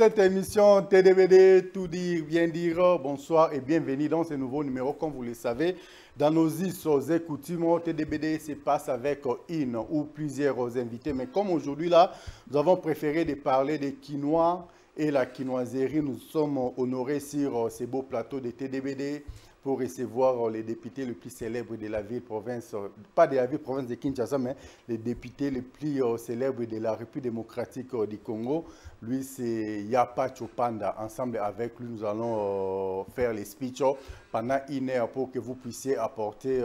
cette émission TDBD, tout dire, bien dire, bonsoir et bienvenue dans ce nouveau numéro. Comme vous le savez, dans nos us et coutumes, TDBD se passe avec une ou plusieurs invités. Mais comme aujourd'hui, là, nous avons préféré de parler des quinoa et la quinoiserie. Nous sommes honorés sur ces beaux plateaux de TDBD pour recevoir les députés les plus célèbres de la ville-province, pas de la ville-province de Kinshasa, mais les députés les plus célèbres de la République démocratique du Congo. Lui, c'est Yapa Chopanda. Ensemble avec lui, nous allons faire les speeches pendant une heure pour que vous puissiez apporter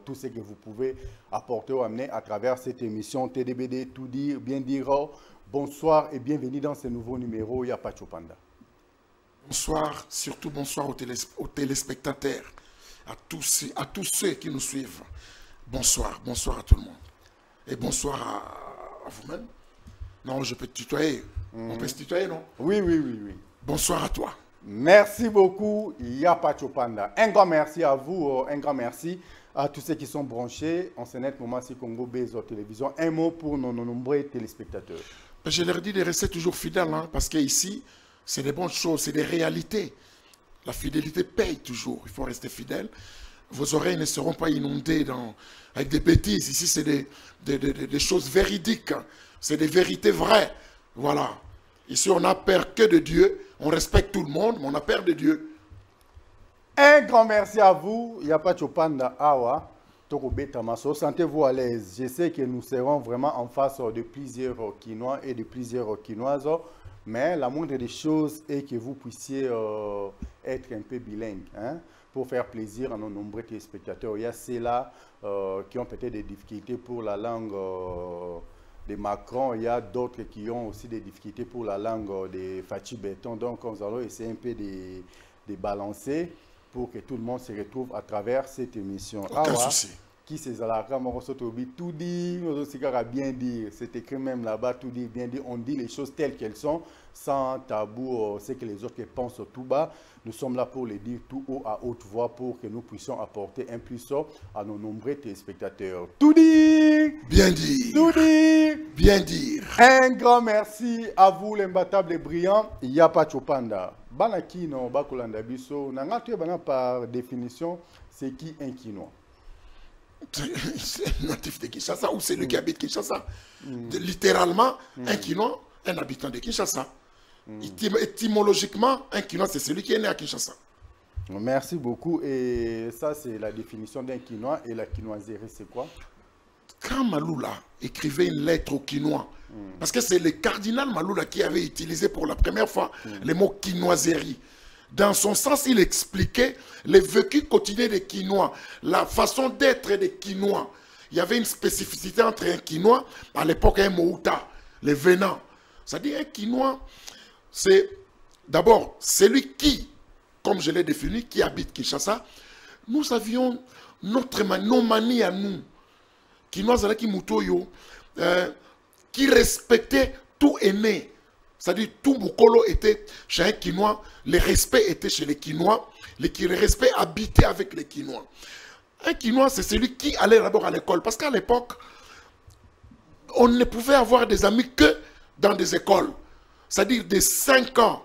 tout ce que vous pouvez apporter ou amener à travers cette émission TDBD, tout dire, bien dire. Bonsoir et bienvenue dans ce nouveau numéro Yapa Chopanda. Bonsoir, surtout bonsoir aux téléspectateurs, à tous ceux qui nous suivent. Bonsoir, bonsoir à tout le monde. Et bonsoir à vous-même. Non, je peux te tutoyer. On peut se tutoyer, non? Oui, oui, oui, oui. Bonsoir à toi. Merci beaucoup, Yapa Chopanda. Un grand merci à vous, un grand merci à tous ceux qui sont branchés en ce net moment sur Congo Bezo Télévision. Un mot pour nos nombreux téléspectateurs. Je leur dis de rester toujours fidèles, hein, parce qu'ici, c'est des bonnes choses, c'est des réalités. La fidélité paye toujours. Il faut rester fidèle. Vos oreilles ne seront pas inondées avec des bêtises. Ici, c'est des choses véridiques. C'est des vérités vraies. Voilà. Ici, on n'a peur que de Dieu. On respecte tout le monde, mais on a peur de Dieu. Un grand merci à vous. Yapa Chopanda Awa. Sentez-vous à l'aise. Je sais que nous serons vraiment en face de plusieurs Quinois et de plusieurs Quinoises. Mais la moindre des choses est que vous puissiez être un peu bilingue, hein, pour faire plaisir à nos nombreux téléspectateurs. Il y a ceux-là qui ont peut-être des difficultés pour la langue de Macron. Il y a d'autres qui ont aussi des difficultés pour la langue de Fachi Béton. Donc, nous allons essayer un peu de balancer pour que tout le monde se retrouve à travers cette émission. Aucun souci. Qui c'est ça, tout dit, bien dire, c'est écrit même là-bas, tout dit, bien dire, on dit les choses telles qu'elles sont, sans tabou, c'est que les autres pensent tout bas. Nous sommes là pour les dire tout haut à haute voix pour que nous puissions apporter un plus à nos nombreux téléspectateurs. Tout dire, bien dire, tout dire, bien dire. Un grand merci à vous, l'imbattable et brillant, Yapa Chopanda. Banaki no bakolanda biso, nangatue bana par définition, c'est qui un quinoa? C'est un natif de Kinshasa ou c'est lui qui habite Kinshasa. Littéralement, un Quinois, un habitant de Kinshasa. Étymologiquement, un Quinois, c'est celui qui est né à Kinshasa. Merci beaucoup. Et ça, c'est la définition d'un Quinois. Et la quinoiserie, c'est quoi? Quand Maloula écrivait une lettre au Quinois, parce que c'est le cardinal Maloula qui avait utilisé pour la première fois le mot quinoiserie. Dans son sens, il expliquait les vécus quotidiens des Quinois, la façon d'être des Quinois. Il y avait une spécificité entre un Quinois, à l'époque un Mouta, les venants. C'est-à-dire un Quinois, c'est d'abord celui qui, comme je l'ai défini, qui habite Kinshasa. Nous avions nos manies à nous. Quinois, qui respectait tout aîné. C'est-à-dire tout Boukolo était chez un Quinois, le respect était chez les Quinois, le respect habitait avec les Quinois. Un Quinois, c'est celui qui allait d'abord à l'école. Parce qu'à l'époque, on ne pouvait avoir des amis que dans des écoles. C'est-à-dire de 5 ans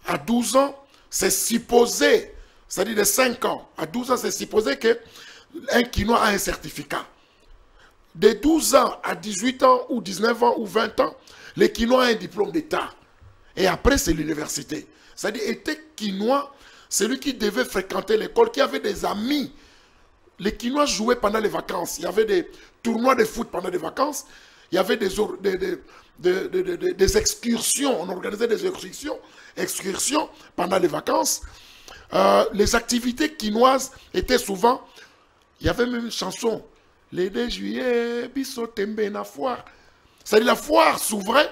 à 12 ans, c'est supposé, c'est-à-dire de 5 ans à 12 ans, c'est supposé qu'un Quinois a un certificat. De 12 ans à 18 ans ou 19 ans ou 20 ans, les Quinois ont un diplôme d'État. Et après, c'est l'université. C'est-à-dire, était Quinois, celui qui devait fréquenter l'école, qui avait des amis. Les Quinois jouaient pendant les vacances. Il y avait des tournois de foot pendant les vacances. Il y avait des excursions. On organisait des excursions pendant les vacances. Les activités quinoises étaient souvent... Il y avait même une chanson. Le 2 juillet, biso tembe na foire. C'est-à-dire la foire s'ouvrait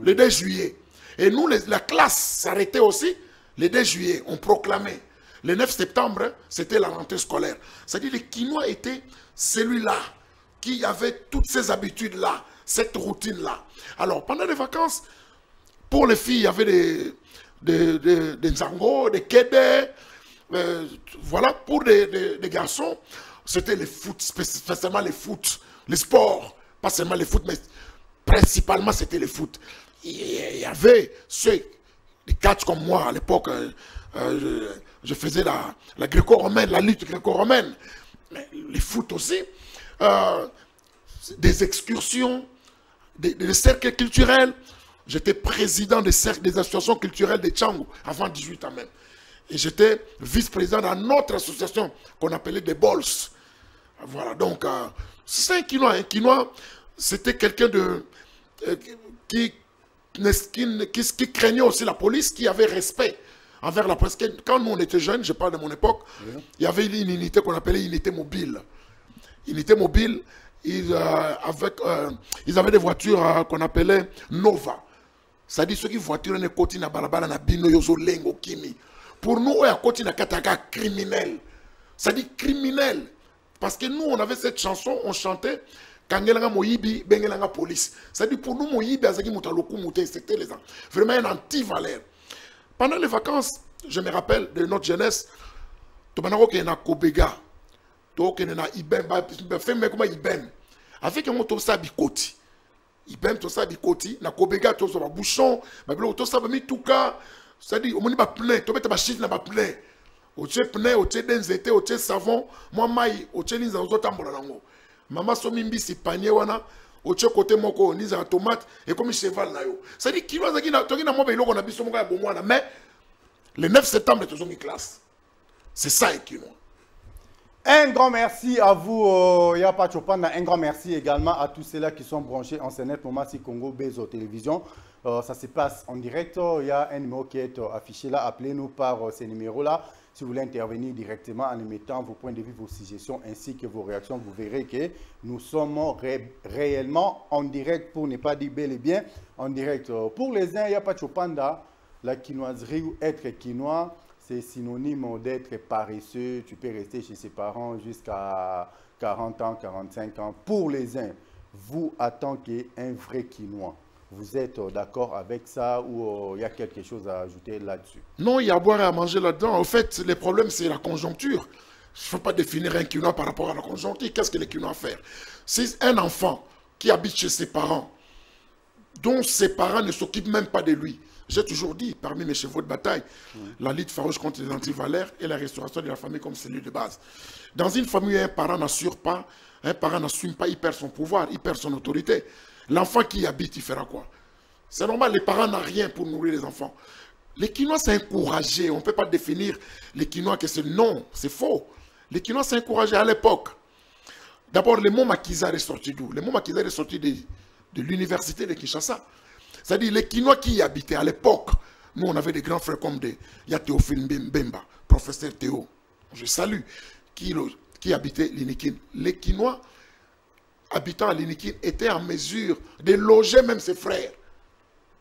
le 2 juillet. Et nous, la classe s'arrêtait aussi le 2 juillet. On proclamait. Le 9 septembre, c'était la rentrée scolaire. C'est-à-dire les Quinois étaient celui-là qui avait toutes ces habitudes-là, cette routine-là. Alors, pendant les vacances, pour les filles, il y avait des Nzango, des Kédé. Voilà, pour des garçons, c'était le foot, spécialement le foot, le sport. Pas seulement le foot, mais principalement c'était le foot. Il y avait ceux des catch comme moi à l'époque. Je faisais la gréco-romaine, la lutte gréco-romaine. Mais les foot aussi. Des excursions, des cercles culturels. J'étais président des cercles des associations culturelles de Tchango, avant 18 ans même. Et j'étais vice-président d'une autre association qu'on appelait des Bols. Voilà, donc, c'est un Quinois. Un Quinois, c'était quelqu'un qui craignait aussi la police, qui avait respect envers la police. Quand nous, on était jeunes, je parle de mon époque, il y avait une unité qu'on appelait unité mobile. Unité mobile, ils avaient des voitures qu'on appelait Nova. C'est-à-dire ceux qui voiturent ne côté na balabala na bino yozo lengo kimi. Pour nous, on a côté na kataka criminel. C'est-à-dire criminel. Parce que nous, on avait cette chanson, on chantait Kangelanga Moyibi, Bengelanga Police. C'est-à-dire pour nous, Moyibi, Azaki Moutaloku Mouté, c'était les gens. Vraiment un anti-valeur. Pendant les vacances, je me rappelle de notre jeunesse, Tobanaro qui est na Kobega, Toke na Ibem, Femme comme Ibem. Avec un moto Sabikoti. Ibem to Sabikoti, na Kobega, to so bouchon, Bablo, to Sabami Touka, c'est-à-dire, on m'a plein, to mette ma chine na plein. Oche pneu, oche denzete, oche savon, moi maï, oche linza ozotambola nango. Mama somimbi si panier wana, oche côté moko niza tomate et comme cheval na yo. Ça dit kilo zaki na toki na mo belo na biso moko ya bomwana, mais le 9 septembre to zongi classe. C'est ça kilo. Un grand merci à vous, Yapa Chopanda. Un grand merci également à tous ceux-là qui sont branchés en CNET Momasi Congo Bezo Télévision. Ça se passe en direct. Il y a un numéro qui est affiché là. Appelez-nous par ces numéros-là. Si vous voulez intervenir directement en émettant vos points de vue, vos suggestions ainsi que vos réactions, vous verrez que nous sommes réellement en direct, pour ne pas dire bel et bien en direct. Pour les uns, Yapa Chopanda, la quinoiserie ou être quinois, c'est synonyme d'être paresseux. Tu peux rester chez ses parents jusqu'à 40 ans, 45 ans. Pour les uns, vous, en tant qu'un vrai quinois, vous êtes d'accord avec ça ou il y a quelque chose à ajouter là-dessus? Non, il y a à boire et à manger là-dedans. En fait, le problème, c'est la conjoncture. Il ne faut pas définir un quinois par rapport à la conjoncture. Qu'est-ce que les quinois faire? C'est un enfant qui habite chez ses parents, dont ses parents ne s'occupent même pas de lui. J'ai toujours dit, parmi mes chevaux de bataille, la lutte farouche contre les antivaleurs et la restauration de la famille comme cellule de base. Dans une famille où un parent n'assure pas, un parent n'assume pas, il perd son pouvoir, il perd son autorité. L'enfant qui y habite, il fera quoi? C'est normal, les parents n'ont rien pour nourrir les enfants. Les Quinois, c'est encouragé. On ne peut pas définir les Quinois que c'est non, c'est faux. Les Quinois, c'est encouragé à l'époque. D'abord, le mot Makizar est sorti d'où? Le mot Makizar est sorti de l'université de Kinshasa. C'est-à-dire les Quinois qui y habitaient à l'époque. Nous, on avait des grands frères comme il y a Théophile Mbemba, professeur Théo, je salue, qui habitait l'Inikin. Les Quinois habitant à l'Inikin étaient en mesure de loger même ses frères.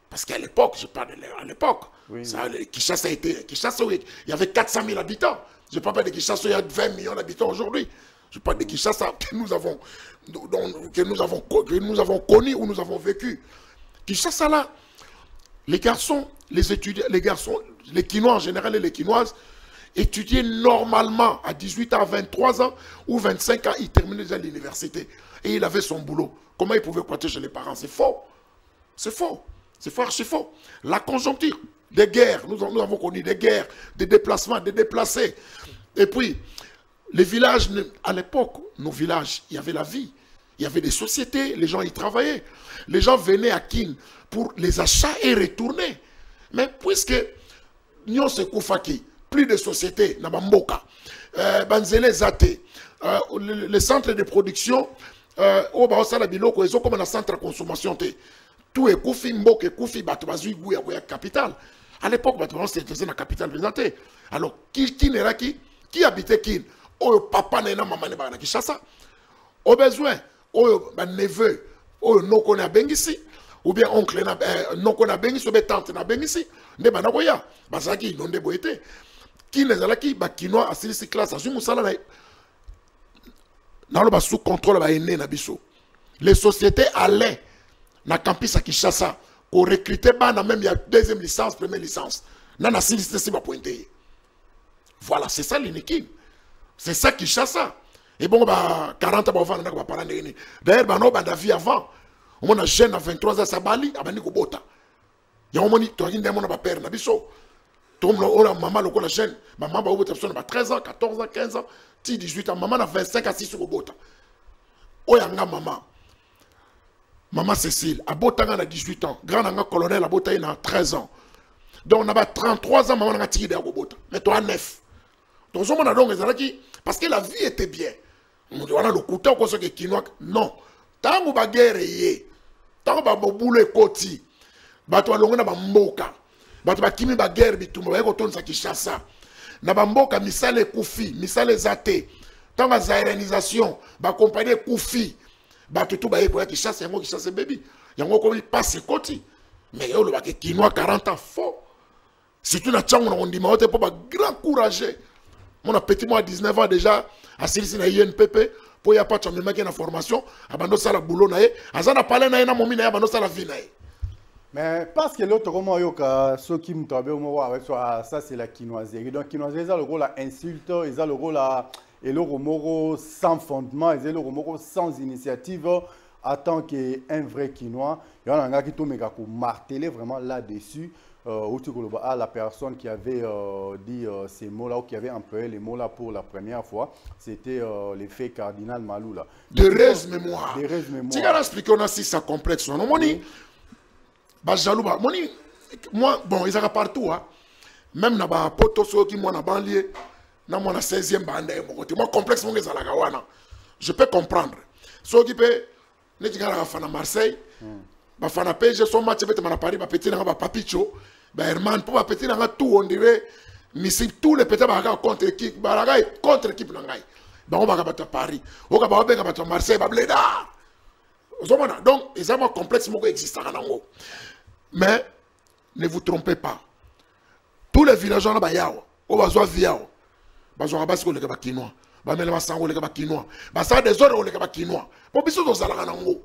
Parce qu'à l'époque, je parle de l'époque, oui. Kinshasa, il y avait 400 000 habitants. Je ne parle pas de Kinshasa, il y a 20 millions d'habitants aujourd'hui. Je parle de Kinshasa que nous avons connu ou nous avons vécu. Kinshasa là, les garçons, les étudiants, les Quinois en général et les Quinoises, étudiaient normalement à 18 ans, à 23 ans ou 25 ans, ils terminaient déjà l'université. Et il avait son boulot. Comment il pouvait croître chez les parents? C'est faux. C'est faux. C'est faux, archi faux. La conjoncture, des guerres, nous avons connu des guerres, des déplacements, des déplacés. Et puis, les villages, à l'époque, nos villages, il y avait la vie. Il y avait des sociétés, les gens y travaillaient. Les gens venaient à Kin pour les achats et retourner. Mais puisque nous sommes Koufaki, plus de sociétés, Nabamboka, Banzele Zate, les centres de production, au Baosala Biloko, ils ont comme un centre de consommation. Tout est Koufi, Mboke, Koufi, Batouazui, Gouya, capitale. À l'époque, c'était la capitale présentée. Alors, qui habitait Kin? Oh, papa, nena, maman, nena, Kinshasa. Au besoin, oh, neveu, oh, non qu'on a bengisi, ou bien oncle, non qu'on a bengisi, ou bien tante na bengisi, ne banagoya, basaki, non de boité. Qui n'est pas qui, Quinois, à ces classes, à Zumusala, dans le sous contrôle, les sociétés allaient dans le campus à Kinshasa, pour recruter, même il y a deuxième licence, première licence. Nana Silisté, c'est pointé. Voilà, c'est ça l'iniquité. C'est ça Kinshasa. Et bon, 40 ans, on va parler. D'ailleurs, on a vie avant. On a jeune à 23 ans, ça bali, à Bani Kobota. Ya omoni to akinde mona ba père na biso. To la maman loko la jeune, maman ba obota biso na ba 13 ans, 14 ans, 15 ans, 18 ans, maman na 25 à 6 ko bota. Oyanga maman. Maman Cécile, abotanga na 18 ans, grand anga colonel abota na 13 ans. Donc on a 33 ans, maman na tiki de abota. Mais toi 9. Donc on a donc ezalaki parce que la vie était bien. On dit on a le couteau ko so ke kinoa non. Tango ba guerre yé. Tango ba bobulo ekoti. Bato alonga na ba mboka. Bato ba kimi ba guerre bitumba ba ko tonsa Kinshasa. Na ba mboka misale kufi, misale zate. Tango za irénisation, ba compagnie kufi. Bato tout ba yé ko ya Kinshasa yango Kinshasa baby. Yango ko passe koti. Mais yo lo ba ke kinoa 40 ans faux. Surtout na tchango na ondima ote po ba grand courageux. Mon petit moi à 19 ans déjà, à Silisi na INPP, pour y a pas de chambre formation, abandon ça la boulot na ye, azana parler na ye na momi na ye, abandon ça la vie na ye. Mais parce que l'autre roman yoka, ceux qui me tombent au moment avec ça c'est la quinoiserie. Donc quinoiserie, ils ont le rôle à insulte, ils ont le rôle à et le romoro sans fondement, ils ont le romoro sans initiative en tant qu'un vrai quinois. Il y en a un gars qui tombe pour marteler vraiment là-dessus. À la personne qui avait dit ces mots-là ou qui avait employé les mots-là pour la première fois, c'était l'effet cardinal Malou là. De rêve mémoire. De rêve mémoire. Tu vas expliquer on a si ça complexe. Non, moni, bah jalouba, moni, moi bon ils ont partout hein. Même na ba poto so qui moi na banlieue, na moi na 16e bande moi complexe mon ezala kawana. Je peux comprendre. So qui peut ne tigara fa na Marseille. Bah fana PSG son match bête na Paris ba petit na ba papicho. Bah Herman pour ba petit na tout on dirait mais si tous les petits ba contre équipe ba contre équipe na ngai. Bah on va battre Paris. On va battre Marseille ba bleda. Donc les amants complexes moko existent en ango. Mais ne vous trompez pas. Tous les villageois na ba yao, on va zo viao. Ba zo rabasi ko le ba kinois. Ba mele ba sango le ba kinois. Ba ça des ordres le ba kinois. Pour biso to zala nango.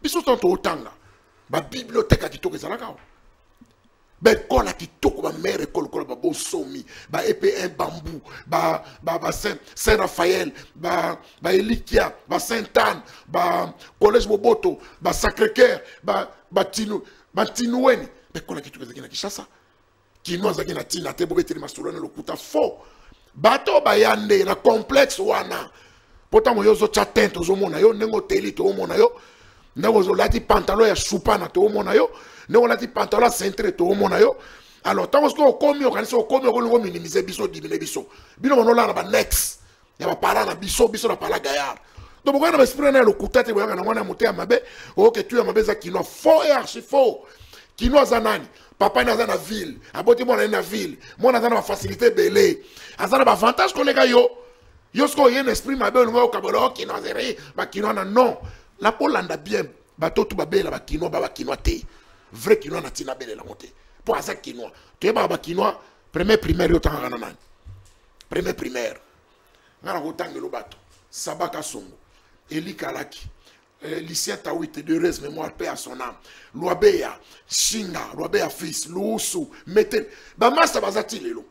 Biso to otanga. Ba bibliothèque a kitoko ezalaka. Ba école a kitoko ba mère école ko ba bo somi, ba EPN bambou, ba Saint Raphaël, ba Elikia, ba Sainte-Anne, ba collège Boboto, ba Sacré-Cœur, ba Tinoueni. Ba école a kitoko ezalaki na Kinshasa. Kino azaki na tina te bobe teli masolo na lokuta fo. Bato ba yande na complexe wana. Pourtant yo zo chatin to zo mona yo nengo teli to mona yo. Nous lati pantalon ya choupana to mona yo, nous lati pantalon centré to mona yo. Alors tant que komi organiser komi ko minimiser biso diminuer biso. Bino mono la ba next. Ya ba para na biso na pala gaillard. Donc pourquoi na esprit na le kutate boyanga na mwana moté mabe, o que tu mabe za kino faux et archi faux. Kino zanani, papa na na ville, aboti mona na ville, mona na facilité belé. Azana ba avantage ko lega yo. Yo sko yen esprit mabe ngo kabolo kino zeri, ba kino na non. La Polanda bien, bateau tout babel la kinois baba kinois te. Vrai kinois na tina belle la montée. Pour ça kinois. Tu es baba kinois, premier primaire yo tanga nan. Premier primaire. Ngana ko tanga lo bato. Sabaka songo. Eli Kalaki. Lycée Tawite de res mémoire paix à son âme. Loabeya, Shinga, Loabeya fils, Lousu, Meten. Ba massa bazati lelo.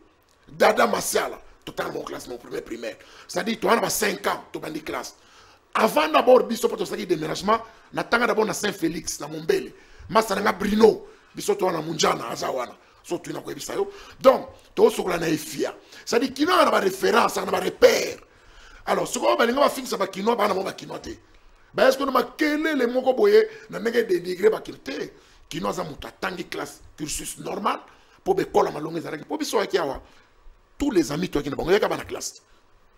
Dada Masiala, totalement classe mon premier primaire. Ça dit toi on a 5 ans, to bandi classe. Avant d'abord, biso pour tout déménagement, natanga d'abord na Saint-Félix, na Mombele. Massa na Brino, biso to na Munjana, Azawana. Surtout na Kwebisa yo. Donc, to so la na efia. Ça dit qu'il y a une référence, un repère. Alors, ce qu'on va faire, c'est que kino ba na mo ba kino te. Ba est-ce que nous ma kele les moko boye na nenge de degré ba kino te. Kino za muta tangi classe cursus normal pour be kola malonga za pour biso aki awa. Tous les amis toi qui na bongo ya ka ba na classe.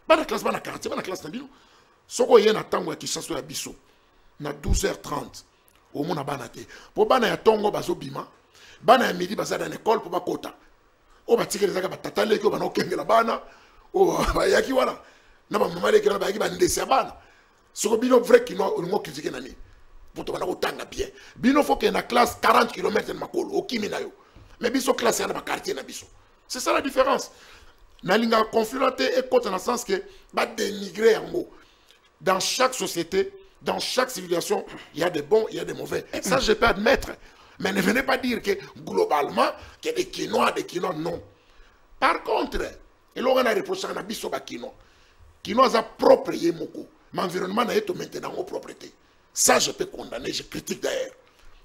Ba na classe ba na quartier, ba na classe na bino. Soko yena tango ya Kinshasa ya biso na 12h30 au mona bana te po bana ya tongo bazo bima bana ya midi baza na école po bakota o batikelezaka batata leki o bana okengela bana o bayaki wana na ba mama leki na bayaki bandesi ya bana soko bino vrai kino olingo critiquer nani poto bana kotanga bien bino faut que na classe 40 km na makolo okimi na yo mais biso classe ya na ba quartier na biso c'est ça la différence na linga confluenter et côté dans le sens que ba dénigrer en mot. Dans chaque société, dans chaque civilisation, il y a des bons, il y a des mauvais. Ça, je peux admettre. Mais ne venez pas dire que globalement, qu'il y a des quinois, non. Par contre, et là, on a reproché à Nabiso Bakino. Quinois a propre yemoko. Mais l'environnement n'a été maintenant en propreté. Ça, je peux condamner, je critique d'ailleurs.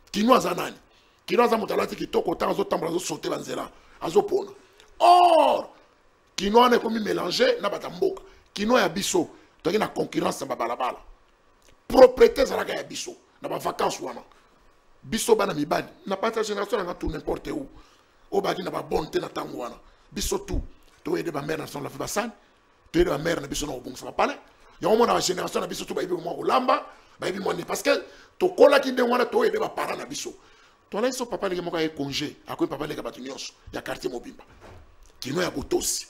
Quinois a nani. Kinois za mutalati ki toko ta azo tambola azo sauter banzela azo pona. Or Kinois ne komi mélanger na batamboka. Kinois ya biso toki na concurrence na balabala. Propriété zalaka ya biso na ba vacances wana. Biso bana mibali na pas ta génération na tout n'importe où. O baki na ba bonté na tango wana. Biso tout to aider ba mère na son la fabasan. To aider ba mère na biso na obongsa ba pale. Ya o mona ba génération na biso to ba ibi mo kolamba, ba ibi mo ni parce que to kola ki ndengwana to aider ba parents na biso. To la iso papa le moka e congé, akoy papa le ka batunyos ya quartier Mobimba. Kino ya botosi.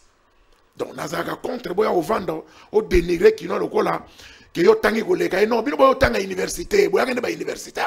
Donc nazaka contre boya o vendre o dénigrer kino lokola que yo tangi koleka e non bino boyo tanga université, boya kende ba université.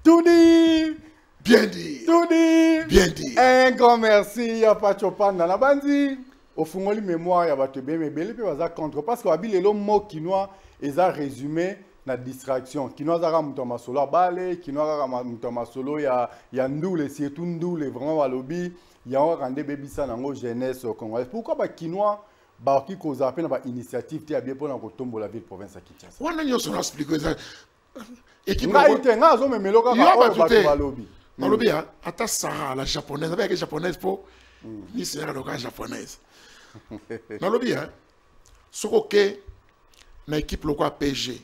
Tout dit. Bien dit. Tout dit. Bien dit. Un grand merci à Pachopan dans la bandi. Au fond, les mémoires, il y a des bébés, mais il contre. Parce que les mots quinois, ils ont résumé la distraction. Quinois, ils ont mis solo à balai, quinois, ils ont mis solo, il y a ndoule, c'est tout ndoule, vraiment à lobby. Il y a un rendez bébé ça dans la jeunesse congolaise. Pourquoi les quinois, qui cause appel à l'initiative, tu as bien pour tomber la ville province à Kinshasa. On a nous on expliqué ça. Équipe là, il y a un homme mais le gars lobby. Dans lobby, ata Sarah la japonaise, avec la japonaise pour ni c'est la japonaise. Dans le bien, ce que na équipe locale PSG,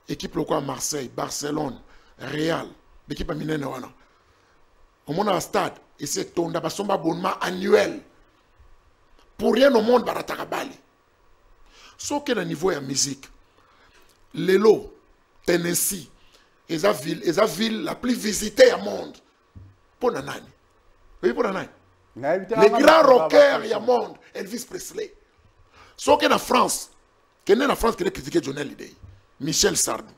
équipe locale Marseille, Barcelone, Real, l'équipe aminene wana. Au monde à stade, et c'est ton d'abasomba abonnement annuel. Pour rien au monde barataka bali. Ce que na niveau de musique, Lelo, Tennessee, et la ville la plus visitée au monde. Pour nanani. Oui, pour nanani. Les grands rockers du monde, Elvis Presley. Ce qui est en France, qui est en France qui a critiqué Johnny Hallyday, Michel Sardou,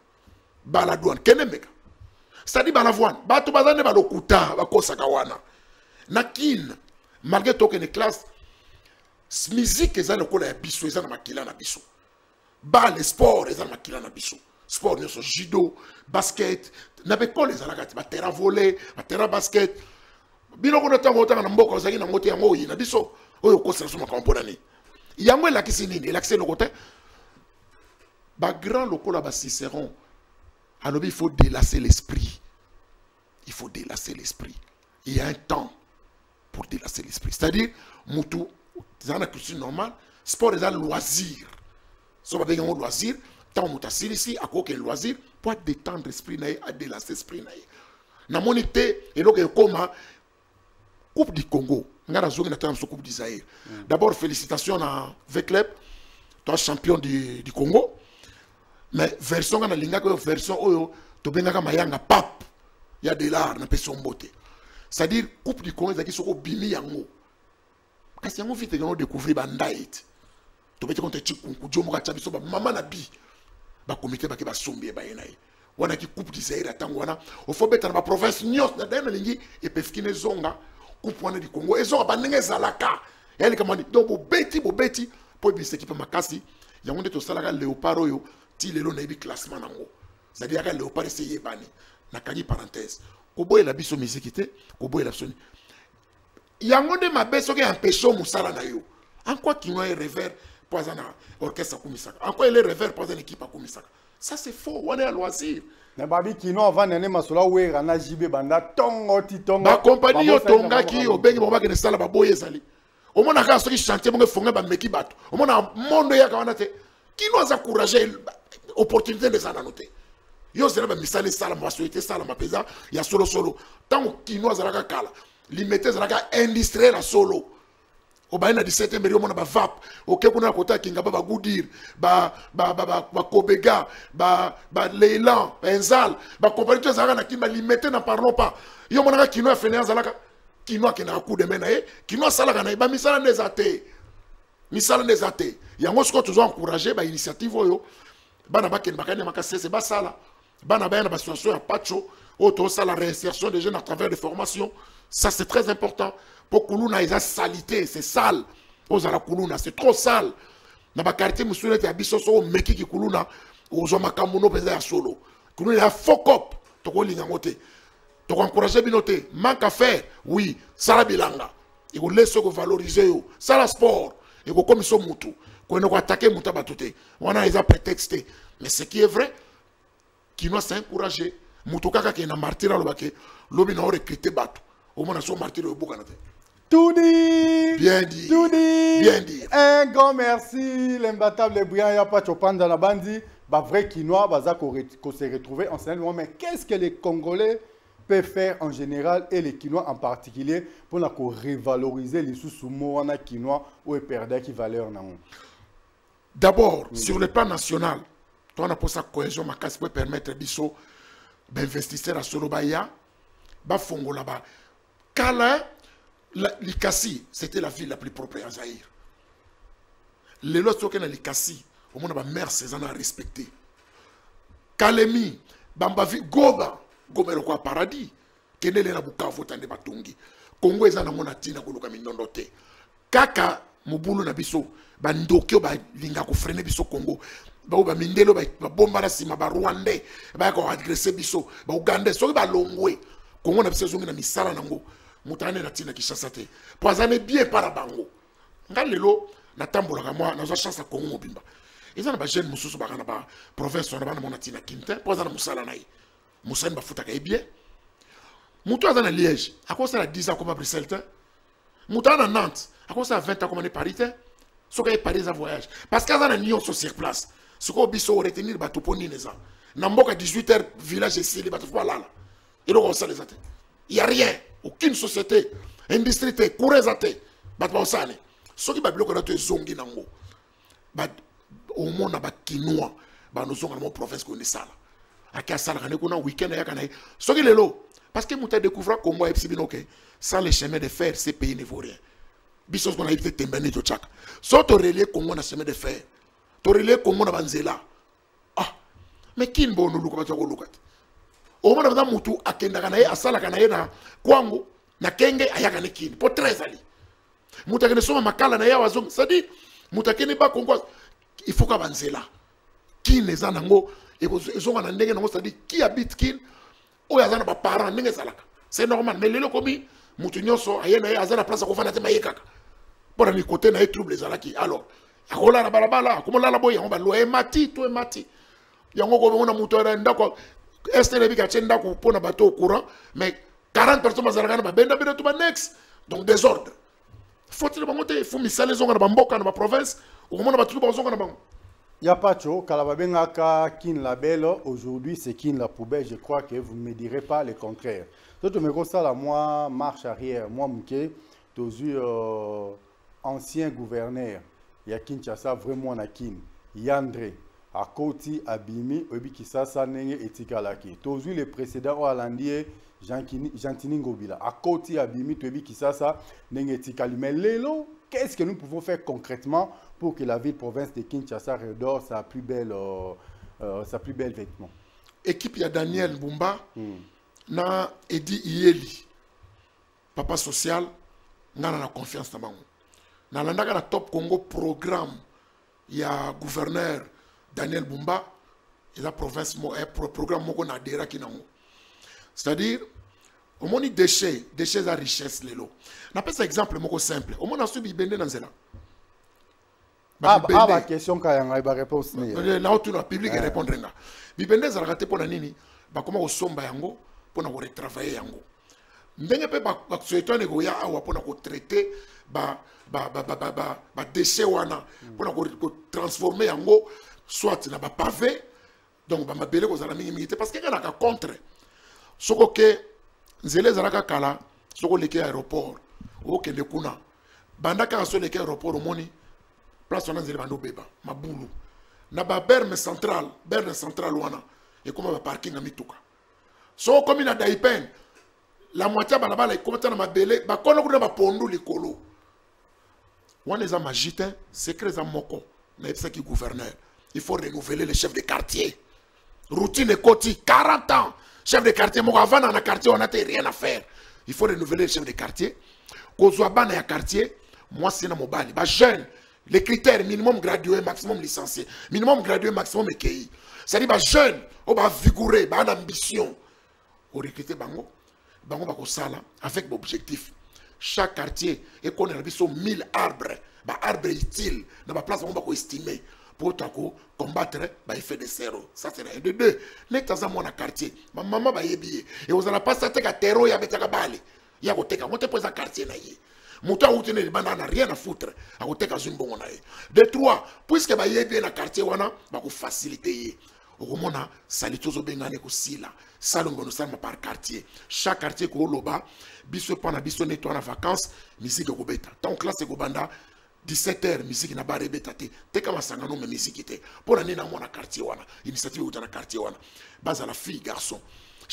Baladouane, qui est mec. C'est-à-dire Balavoine, Batou Bazane Balokuta, Bakosakawana. Nakin, malgré tout que les classes, musique est le col à Bissou, ils ont maquillé na Bissou. Bal, les sports, ils ont maquillé na Bissou. Sport, ils sont judo, basket, n'avait pas les alagati, terra volley, terra basket. Bino ko ntango otanga na mboko ozaki na ngote yango yina biso oyo kosa soma kampona ni yango la kisinini la kiseno côté ba grand lokola ba Cicéron alobi il faut délasser l'esprit, il faut délasser l'esprit, il y a un temps pour délasser l'esprit, c'est-à-dire mutu dans la culture normale sport est un loisir so ba benga loisir tant mutasiri ici à quoi que loisir pour détendre l'esprit naï à délasser l'esprit naï na monité et donc comment Coupe du Congo, Coupe du Zaïre. D'abord, félicitations à Veclep, toi champion du Congo. Mais version na linga ko version oyo to benga mayanga pap. Il y a de l'art na peso mbote. C'est-à-dire Coupe du Congo ezaki soko bimi yango. Kasi yango vite ngano découvrir bandait. To bete konte chikunku jomo ka chabiso ba mama na bi. Ba comité ba ke ba sombi ba yenai. Wana ki Coupe du Zaïre atango wana. O fo beta na province nyos na dana lingi e pefkine zonga. Coupe du Congo et ont abandonné Zalaka et elle commande donc bo beti pour bi équipe makasi yango ndeto salaka léopard oyo ti lelo na bi classement nango c'est-à-dire que léopard essayé bani na kagi parenthèse ko boye la biso musique té ko boye la soni yango de mabeso ke empêcher musala na yo en quoi qui noy revers pour un orchestre kumisaka en quoi il est revers pour une équipe kumisaka ça c'est faux on est à loisir. Na babi kino avant nene masola wera na jibe banda tongo ti tongo ba compagnie yo tonga ki obengi bomba ke sala ba boye ezali o mona ka soki chantier bonge fonga ba meki bato o mona mondo ya kawana te kino za encourager opportunité de ça noter yo zela ba misali sala ma société sala ma pesa ya solo tango kino za la kala limité za la industriel la solo o ba na 17 mberi o mona ba vap o ke kuna kota kinga ba gudir ba kobega ba leilan enzal ba compagnie to zaka na kimba limité na parlons pas yo mona ka kino ya fene zalaka kino ke na coup de main na kino salaka na ba misala nezate yango siko toujours encourager ba initiative oyo bana ba ken bakane makasese ba sala bana ba na ba situation ya pacho o to sala réinsertion des jeunes à travers des formations, ça c'est très important. Pour Kuluna, ils ont salité, c'est sale. Aux Kuluna, c'est trop sale. Dans ma quartier, monsieur, il y a bisoso, meki qui Kuluna, aux hommes à Kamuno, à solo. Kuluna, il y a faux cop. Toko lingangote. Toko encourager binote. Manque à faire, oui, ça la bilanga. Il faut laisser valoriser. Ça la sport. Il faut comme ça mutu. Quand on a attaqué muta batute. On a les prétexté. Mais ce qui est vrai, qui nous a encouragé Moutokaka qui est na martyr alors que l'homme n'a recruté bateau. Au moins, son martyr au bout. Tout dit. Bien dit. Tout dit. Bien dit. Un grand merci, l'imbattable Brian Yapa Chopan dans la bandi. Bah, vrai Quinois, bah, qu'on s'est retrouvé en Sénégal. Mais qu'est-ce que les Congolais peuvent faire en général et les Quinois en particulier pour revaloriser les sous-mots Quinois ou perdre qui valeur non? D'abord, sur le plan national, on a pour sa cohésion, ma casse peut permettre biso d'investir à Solobaya, Bafongo là-bas. Kala, Likasi, c'était la ville la plus propre à Zaïre. Les lois sont que Likasi, au moins la mère Cézanne a respecté. Kalemi, Bambavi, Goba, Goba le quoi paradis, Kenele na Bukavu tande batungi. Congo ezana mona tina kuluka minondote. Kaka mubulu na biso, bandokyo ba linga ko freiner biso Congo. Ba mindelo ba bomba na sima ba Rwandais, ba ko agresser biso, ba Ugandais, so ba longwe. Congo na biso zongi na misala nango. Mutane na tina Kinshasa te. Poisane bien para bango. Ngalelo na tambola moi na zo chance à Congo mobimba. Ezana ba jeune mususu ba kana ba province na ba na mona tina Kintin, poisana musala nayi. Musane ba futa ka bien. Moutou à Liège, à quoi ça a 10 ans comme à Bruxelles? Moutou à Nantes, à quoi ça a 20 ans comme à Paris? Ce qui est Paris à voyage. Parce qu'il y a un union sur place. Ce qu'on a retenir, c'est que les gens n'ont 18h, village ici, les gens là. Et donc, ça les a. Il n'y a rien. Aucune société, industrie, courez à terre. Ce qui est bloqué dans les zongi nango. Au monde, il y a Quinois. Nous sommes dans la province qu'on est ça. À Kassal, on a un week-end. Ce qui est là. Parce que nous avons découvert que Congo est sans les chemins de fer, ces pays ne vaut rien. Bisous qu'on a été témbéné de Tchak. Soit tu relié Congo dans chemin de fer, tu relié Congo dans Banzela. Ah, mais qui ne peut nous louer? Au moins, dans Moutou, à Kendakanaye, à Salakanaye, na Kwango, na Kenge, à Yaganekin, pour 13 années. Moutakene Soma Makala, na Yawazong, ça dit, Moutakene ba Congo, il faut qu'à Banzela. Qui n'est pas nango, et ils ont un ndenge nango, ça dit, qui habite Kin? Parents, c'est normal, mais les locomis, Moutinioso, Ayana, Azana place à Kofana Mayekaka. Pour un côté, il y a des troubles. Alors, à Rola, Balabala, comme la boy, on va louer Mati, tout est Mati. Il y a un moteur, d'accord. Est-ce que les Bicachenda pour un bateau au courant, mais 40 personnes à Zaragana, Benda Bedo to next. Donc, désordre. Faut-il monter, il faut misser les ongles dans la province, au moment où on va trouver les ongles dans Yapacho, Kalababengaka, Kin Label, aujourd'hui c'est Kin la poubelle, je crois que vous ne me direz pas le contraire. Donc, je me constate à moi, marche arrière, moi, Mouké, toujours ancien gouverneur, il y a Kinshasa, vraiment na Kin, Yandré, à Koti, Abimi, Obi Kisasa, Nenge et Tikalaki. Toujours le précédent Hollandais, Jantini Ngobila, à Koti, Abimi, Obi Kisasa, Nenge et Tikali. Mais Lélo, qu'est-ce que nous pouvons faire concrètement pour que la ville-province de Kinshasa redore sa plus belle vêtement? Équipe, il y a Daniel Bumba, na Edi Ieli, papa social, na la confiance dans moi. Dans le Top Congo programme, il y a gouverneur Daniel Bumba, et la province, programme Moko Nadera qui n'a. C'est-à-dire, au moins, déchets à richesse, les lots. On appelle ça exemple Moko simple. Au moins, on a subi Bende dans Zela. La question quand il y a une réponse. Là où tu as public répondre. Bibende Zela raté pour la nini, comment au somba yango, pour nous retravailler yango. Ndenge pe ba souhaiter negoya awa pour nous traiter déchets wana pour nous transformer yango soit na ba pavé donc ba mabele ko zala mingi parce que kana ka contre soko ke nzele zalaka kala soko leke aéroport o kende kuna banda ka so leke aéroport moni place wana nzele bando beba mabulu na ba berne central wana et comme ba parking na mituka so comme na Daipen la moitié balabala ekomata na mabele bakono kuna bapondu likolo wana eza magite secret za moko na epesa ki gouverneur il faut renouveler les chefs de quartier routine koti 40 ans chef de quartier moko avant dans le quartier on n'a rien à faire il faut renouveler les chefs de quartier kozwa bana ya quartier moi c'est na mobali ba jeune les critères minimum gradué maximum licencié minimum gradué maximum EKI c'est-à-dire ba jeune o ba vigoureux ba ambition au recruter bango va kosala avec l'objectif. Chaque quartier est qu'on a 1000 arbres, arbres utiles, dans la place on va estimer pour combattre effet de zéro. Ça c'est un de deux. Les temps dans mon quartier, ma maman va y bien. Et vous allez pas s'attaquer à terreau et à mettre à balle. Il y a côté quand on te pose un quartier na yé. Mouta ou tenez les bandes n'a rien à foutre. À côté quand une bonne naïe. De trois, puisque va y bien dans quartier wana, va vous faciliter. Au moment là, salitozo bengane ko sila. Salongo nous salma par quartier. Chaque quartier ko loba, biso pana biso nettoie en vacances, musique ko beta. Tant classe ko banda 17h musique na bare beta te. Te kama sangano me musique te. Pour la nina mona quartier wana. Initiative ou dans quartier wana. Base à la fille garçon.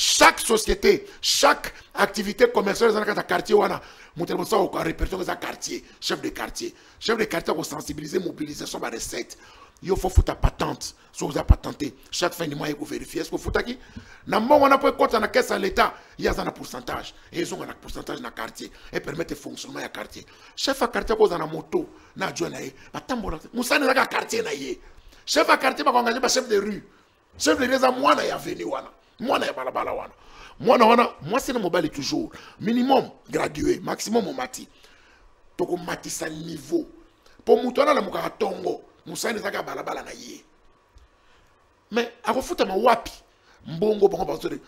Chaque société, chaque activité commerciale dans le quartier wana, monter ça au répertoire des quartiers, chef de quartier pour sensibiliser, mobilisation par recette. Il faut foutre patente, si vous avez patenté, chaque fin du mois il faut vérifier est-ce que vous foutez qui. Na mon on a pas compte na caisse à l'état, il y a un pourcentage et ils ont un pourcentage dans quartier et permettre le fonctionnement du quartier. Chef à quartier cause na moto, na joina e, batambola, musane na quartier na ye. Chef à quartier ba engager ba chef de rue. Chef de rue za moi na ya venu wana. Moi, c'est le mobile toujours. Minimum gradué, maximum au mati. Donc, on mati sa niveau. Pour moutona la mouka tongo, moussa ne zaka balabala na ye. Mais, à refuta ma wapi. Mbongo, bon,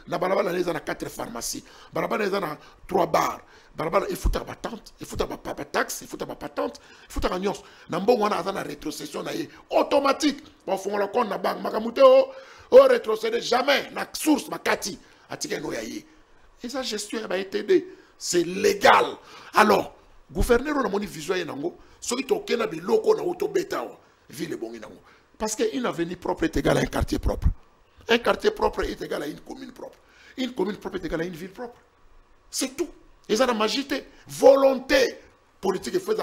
na balabala les na 4 pharmacies. Balabala les na 3 bars. Balabala, il faut ta patente, il faut ta taxe, il faut ta patente, il faut ta nyons. Na mbongo wana azana rétrocession na ye. Automatique. Bon, faut la compte na banque. Makamute on rétrocède jamais la source makati et sa gestion a été c'est légal. Alors gouverneur on a moni vision yango ceux qui toquent na biloko na auto beta ville bon yango parce que une avenue propre est égale à un quartier propre est égal à une commune propre est égale à une ville propre, c'est tout. Et ça la magité volonté politique fait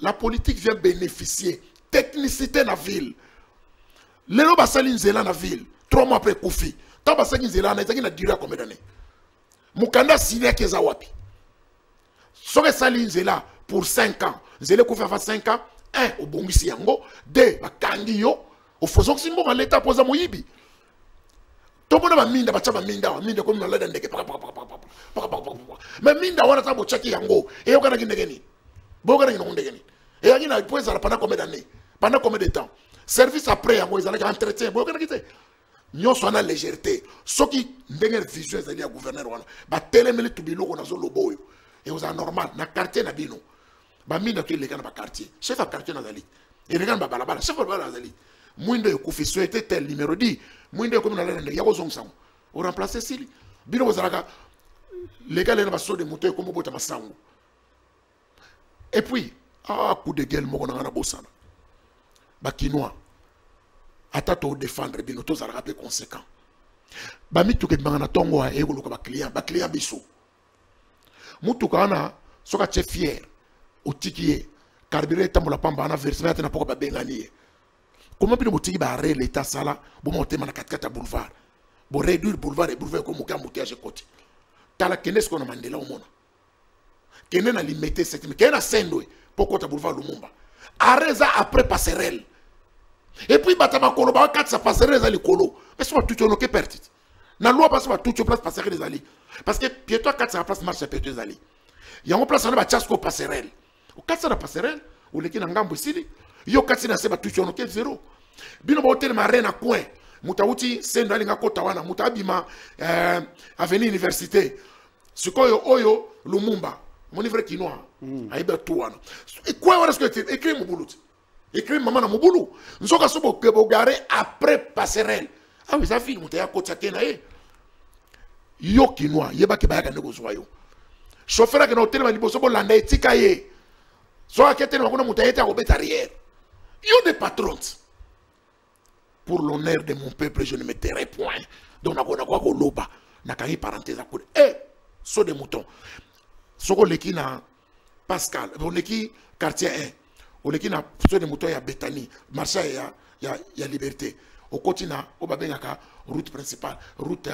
la politique vient bénéficier technicité na ville. Les gens qui sont dans la ville, 3 mois après Koufi, tant que ils sont là, ils ont duré combien d'années? Mukanda signé que Zawapi. Ceux qui sont là pour 5 ans, ils ont fait 5 ans, 1 au Bongisi Yango, 2 à Kandiyo, au Fosok Simbo, à l'État pour Zamoyibi. Tout le monde a minda, minda comme dans l'aide de mais minda, on a tabo Tchaki Yango, et on a gagné. Bogana Yondegani. Et il y a une ça pendant combien d'années? Pendant combien de temps? Service après, ils ont entretien. Nous sommes en légèreté. Ceux qui ont une vision de gouverneur, ils ont télémélé tout le monde. Et vous avez normal. Dans le quartier, ils ont les gens dans le quartier. Chef de quartier, et les gens dans le chef de quartier. Moins de confession était tel numéro 10. Moins de comme dans il y a des gens. On remplace ici. Bino vous avez les gars, ils ont des moteurs comme au Botamassango. Et puis, coup de gueule, on a un bossana. Bakinois. Atato défendre bino to zara pe conséquent ba mitu ke bangana tongo a ego ba client biso mutu kana soka che fier otikiye carburé tambola pamba na versement na poko ba bengani comment bino botiki ba re l'état sala bo monter na 4 boulevard bo réduire boulevard et boulevard comme ka moutiage côté tala kenes ko na mandela o mona kenen na limiter cette mais kena sendo poko ta boulevard Lumumba arreza après passerelle. Et puis, batama kolo ba 4 ça passerait les colo. Mais c'est pas tout on que pertit. Na loi passe pas tout place passerait les ali. Parce que piéton 4 ça place marche piéton les ali. Il y a un place on ba chasco passerelle. Au 4 ça la passerelle ou les qui na ngambo sili. Yo 4 na seba tout on que zéro. Bino ba hôtel marena coin. Mutauti sendo ali ngakota wana mutabima avenue université. Sikoyo oyo Lumumba. Mon livre kinois. Aiba tout wana. Et quoi on est-ce que écrit mon boulot? Écrit maman na mobulu. Nous sommes garé après passerelle. Ah oui, ça fait monter à côté de la yo kinois, yeba ke ba ka nego yo. Chauffeur que na hôtel ma liboso bo landa etika ye. So akete na kuna mutaye ta obeta arrière. Yo des patrons. Pour l'honneur de mon peuple, je ne me tairai point. Donc na kona kwa ko loba, na ka parenthèse à côté. So de mouton. Soko leki na Pascal, on leki quartier 1. On est na sur des moutons ya Bethany, marché ya Liberté. Au côté na au babengaka route principale, route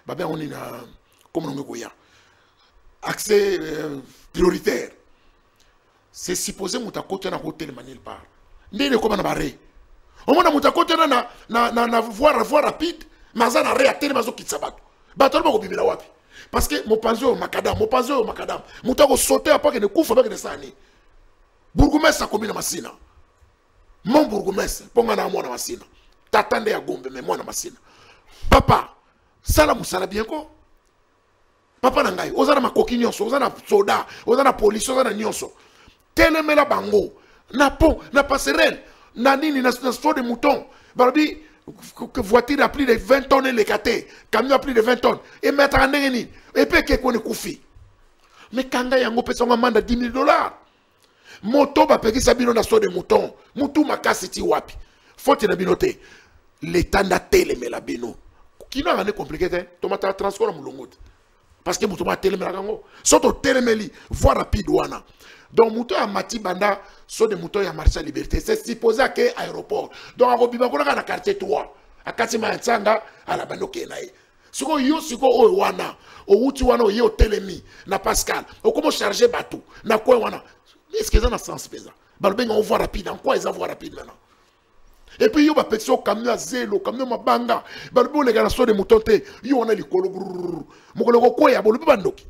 babeng on est na comme on goya. Accès prioritaire. C'est supposé mouta côté na hôtel manil par. Ndele comme na barré. Au moins mouta côté na voie rapide, mazana réacteur mazo kitsabato. Bato ba ko bibila wapi. Parce que mon panzo macadam, mouta ko sauter après que ne koufa ba que ne sani. Bourgoumès a commis la massina. mon bourgmestre ponga na mwana masina tatande ya gombe mais mwana masina papa sala musala bien ko papa na ngai ozana makoki nyonso ozana soda ozana police ozana nyonso telemela bango na pont na passerelle na nini na saut de mouton balobi que voiture a plus de 20 tonnes lekate camion a plus de 20 tonnes et mettre en nini et puis que kone kufi mais kanga yango pesa manda $10,000 moto ba peki sabino na saut de mouton mutu makasi ti wapi faut na binote l'état na telemela bino kino ngane compliqué te tomata transport mulongo parce que mutu ma telemela kango soto telemeli voie rapide wana donc mutu a mati banda saut de mouton ya marché liberté c'est supposé que aéroport donc a kobiba ko na quartier 3 akati ma tsanga ala bando kenaye siko yo siko o wana o wuti wana o yo telemi na Pascal o comment charger bateau na quoi wana est-ce que ça na sens pesa balbenga on voie rapide en quoi ils voie rapide maintenant et puis yo ba petso camion à zélo camion mabanga balbo les gars saut de mouton te yo wana likolo mokolo ko koya bolubi bandoki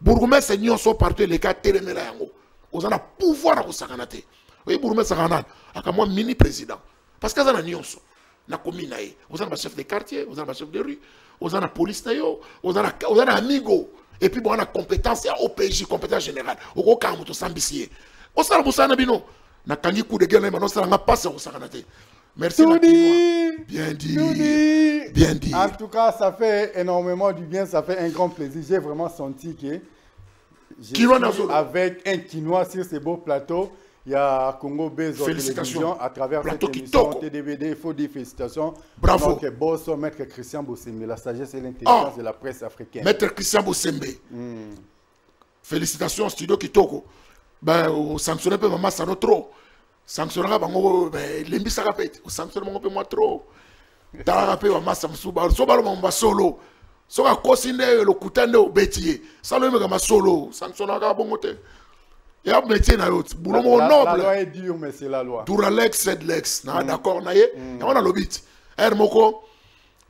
bourgmestre nyonso partout les cas telemela yango ozana pouvoir ko sakana te oui bourgmestre sakana akamwa mini président parce que ça na nyonso na commune na ozana chef de quartier ozana chef de rue ozana police na yo ozana amigo et puis bon on a compétence ya OPJ compétence générale oko ka muto sambisier osala busana bino na kangi coup de gueule na mano sala nga passe ko sakana te merci bien dit bien dit en tout cas ça fait énormément du bien, ça fait un grand plaisir, j'ai vraiment senti que je suis avec un Kinois sur ce beau plateau. Il y a Congo Bezo Télévision à travers cette émission TDBD. Il faut dire félicitations. Bravo. Donc, boss, Maître Christian Bossembe, la sagesse et l'intelligence de la presse africaine. Maître Christian Bossembe. Félicitations, Studio Kitoko. Ben, au sanctionner peu maman, ça non trop. Sanctionnera, ben, l'embi ça répète. Au sanctionner, un peu moins trop. T'as rappelé, maman, ça me souba. Soba, maman, solo. Soka kosine, le coutane au bétier. Ça, le mec, solo. Sanctionnera, bon côté. Il y a un métier dans l'autre. Boulot noble. La loi est dure, mais c'est la loi. Touralex, c'est de l'ex. D'accord, on a le bit. Hermoko,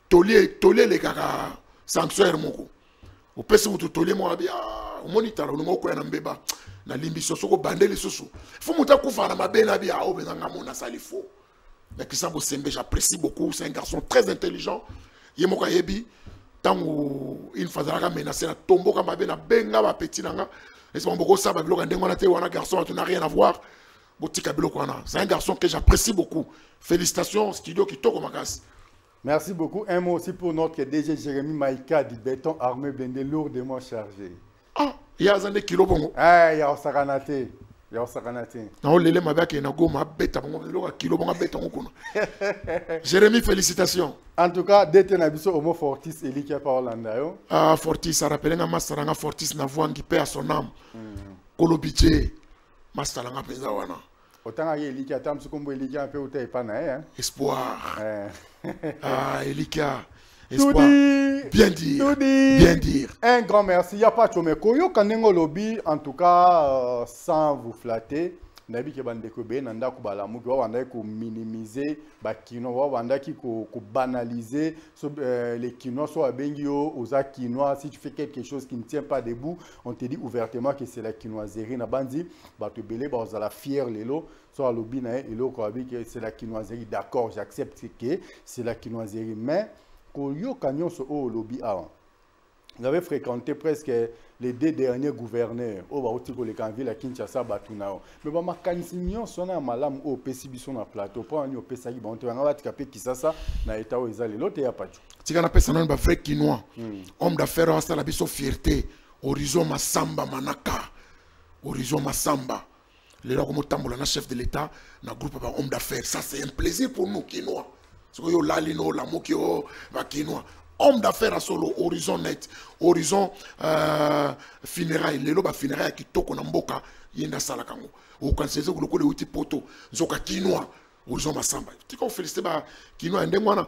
tolier les gars, sanction Hermoko. Au PC, vous tolier moi bien. Au moniteur, on m'a un bébé. Na limbiso soko bandeli susu. Faut monter kufa na mabena bia au benanga mona salifo. Mais Christian Bossembe, j'apprécie beaucoup, c'est un garçon très intelligent. Yemoka yebi tant une fois ça menacé la tombo comme mabena benga ba petit nanga. Et c'est beaucoup ça, un garçon qui n'a rien à voir. C'est un garçon que j'apprécie beaucoup. Félicitations, Studio Kitoko Makas. Merci beaucoup. Un mot aussi pour notre DG Jérémy Maïka du béton armé blindé lourdement chargé. Ah, il y a un kilo bon. Ah, il y a un saranate. Il y a un saranate. Non, les mabak et nago ma bête, kilo bon bête. Jérémy, félicitations. En tout cas, dès que tu as vu Homo Fortis, Eli qui a parlé en ah, Fortis, ça rappelle un Masaranga Fortis, n'a voix qui perd son âme. Kolobidje, Masaranga Pezawana. Autant que Eli qui a tam, ce qu'on Eli qui a un peu au téléphone. Espoir. Ah, Elika. Espoir. Bien dire. Bien dire. Un grand merci. Il n'y a pas de chomeko. Yo kanengo lobby, en tout cas, sans vous flatter. Nabi ke bandeko be nanda ku balamu ki wanda ko minimiser ba kino wanda ki ko banaliser les kinois so abengi yo oza kinois. Si tu fais quelque chose qui ne tient pas debout, on te dit ouvertement que c'est la kinoiserie na bandi ba to belé ba oza la fier lelo so alobi na elo ko abi que c'est la kinoiserie. D'accord, j'accepte que c'est la kinoiserie, mais ko yo kanyon so o lobby avant. Vous avez fréquenté presque les 2 derniers gouverneurs. Au Baotiko, les Canville, à Kinshasa, Batunao. Mais ma cansignon sonne à malam au PCB sur un plateau. Pour un PCB, on va te caper qui ça, na état où ils allaient. L'autre, il n'y a pas de. Tu as appelé ça un vrai Kinois. Homme d'affaires, on a la fierté. Horizon Massamba Manaka. Horizon Massamba. Les gens comme Tambola, chef de l'État, na groupe homme d'affaires. Ça, c'est un plaisir pour nous, Kinois. C'est que yo lalino, la mokio, va Kinois. Homme d'affaires à solo, horizon net, horizon funérailles, les lobes funérailles qui toquent en mboka, yenda salakango. Au conseil, le coup de outil poto, zoka kinois, horizon massamba. Tu peux féliciter kinois et ndengwana.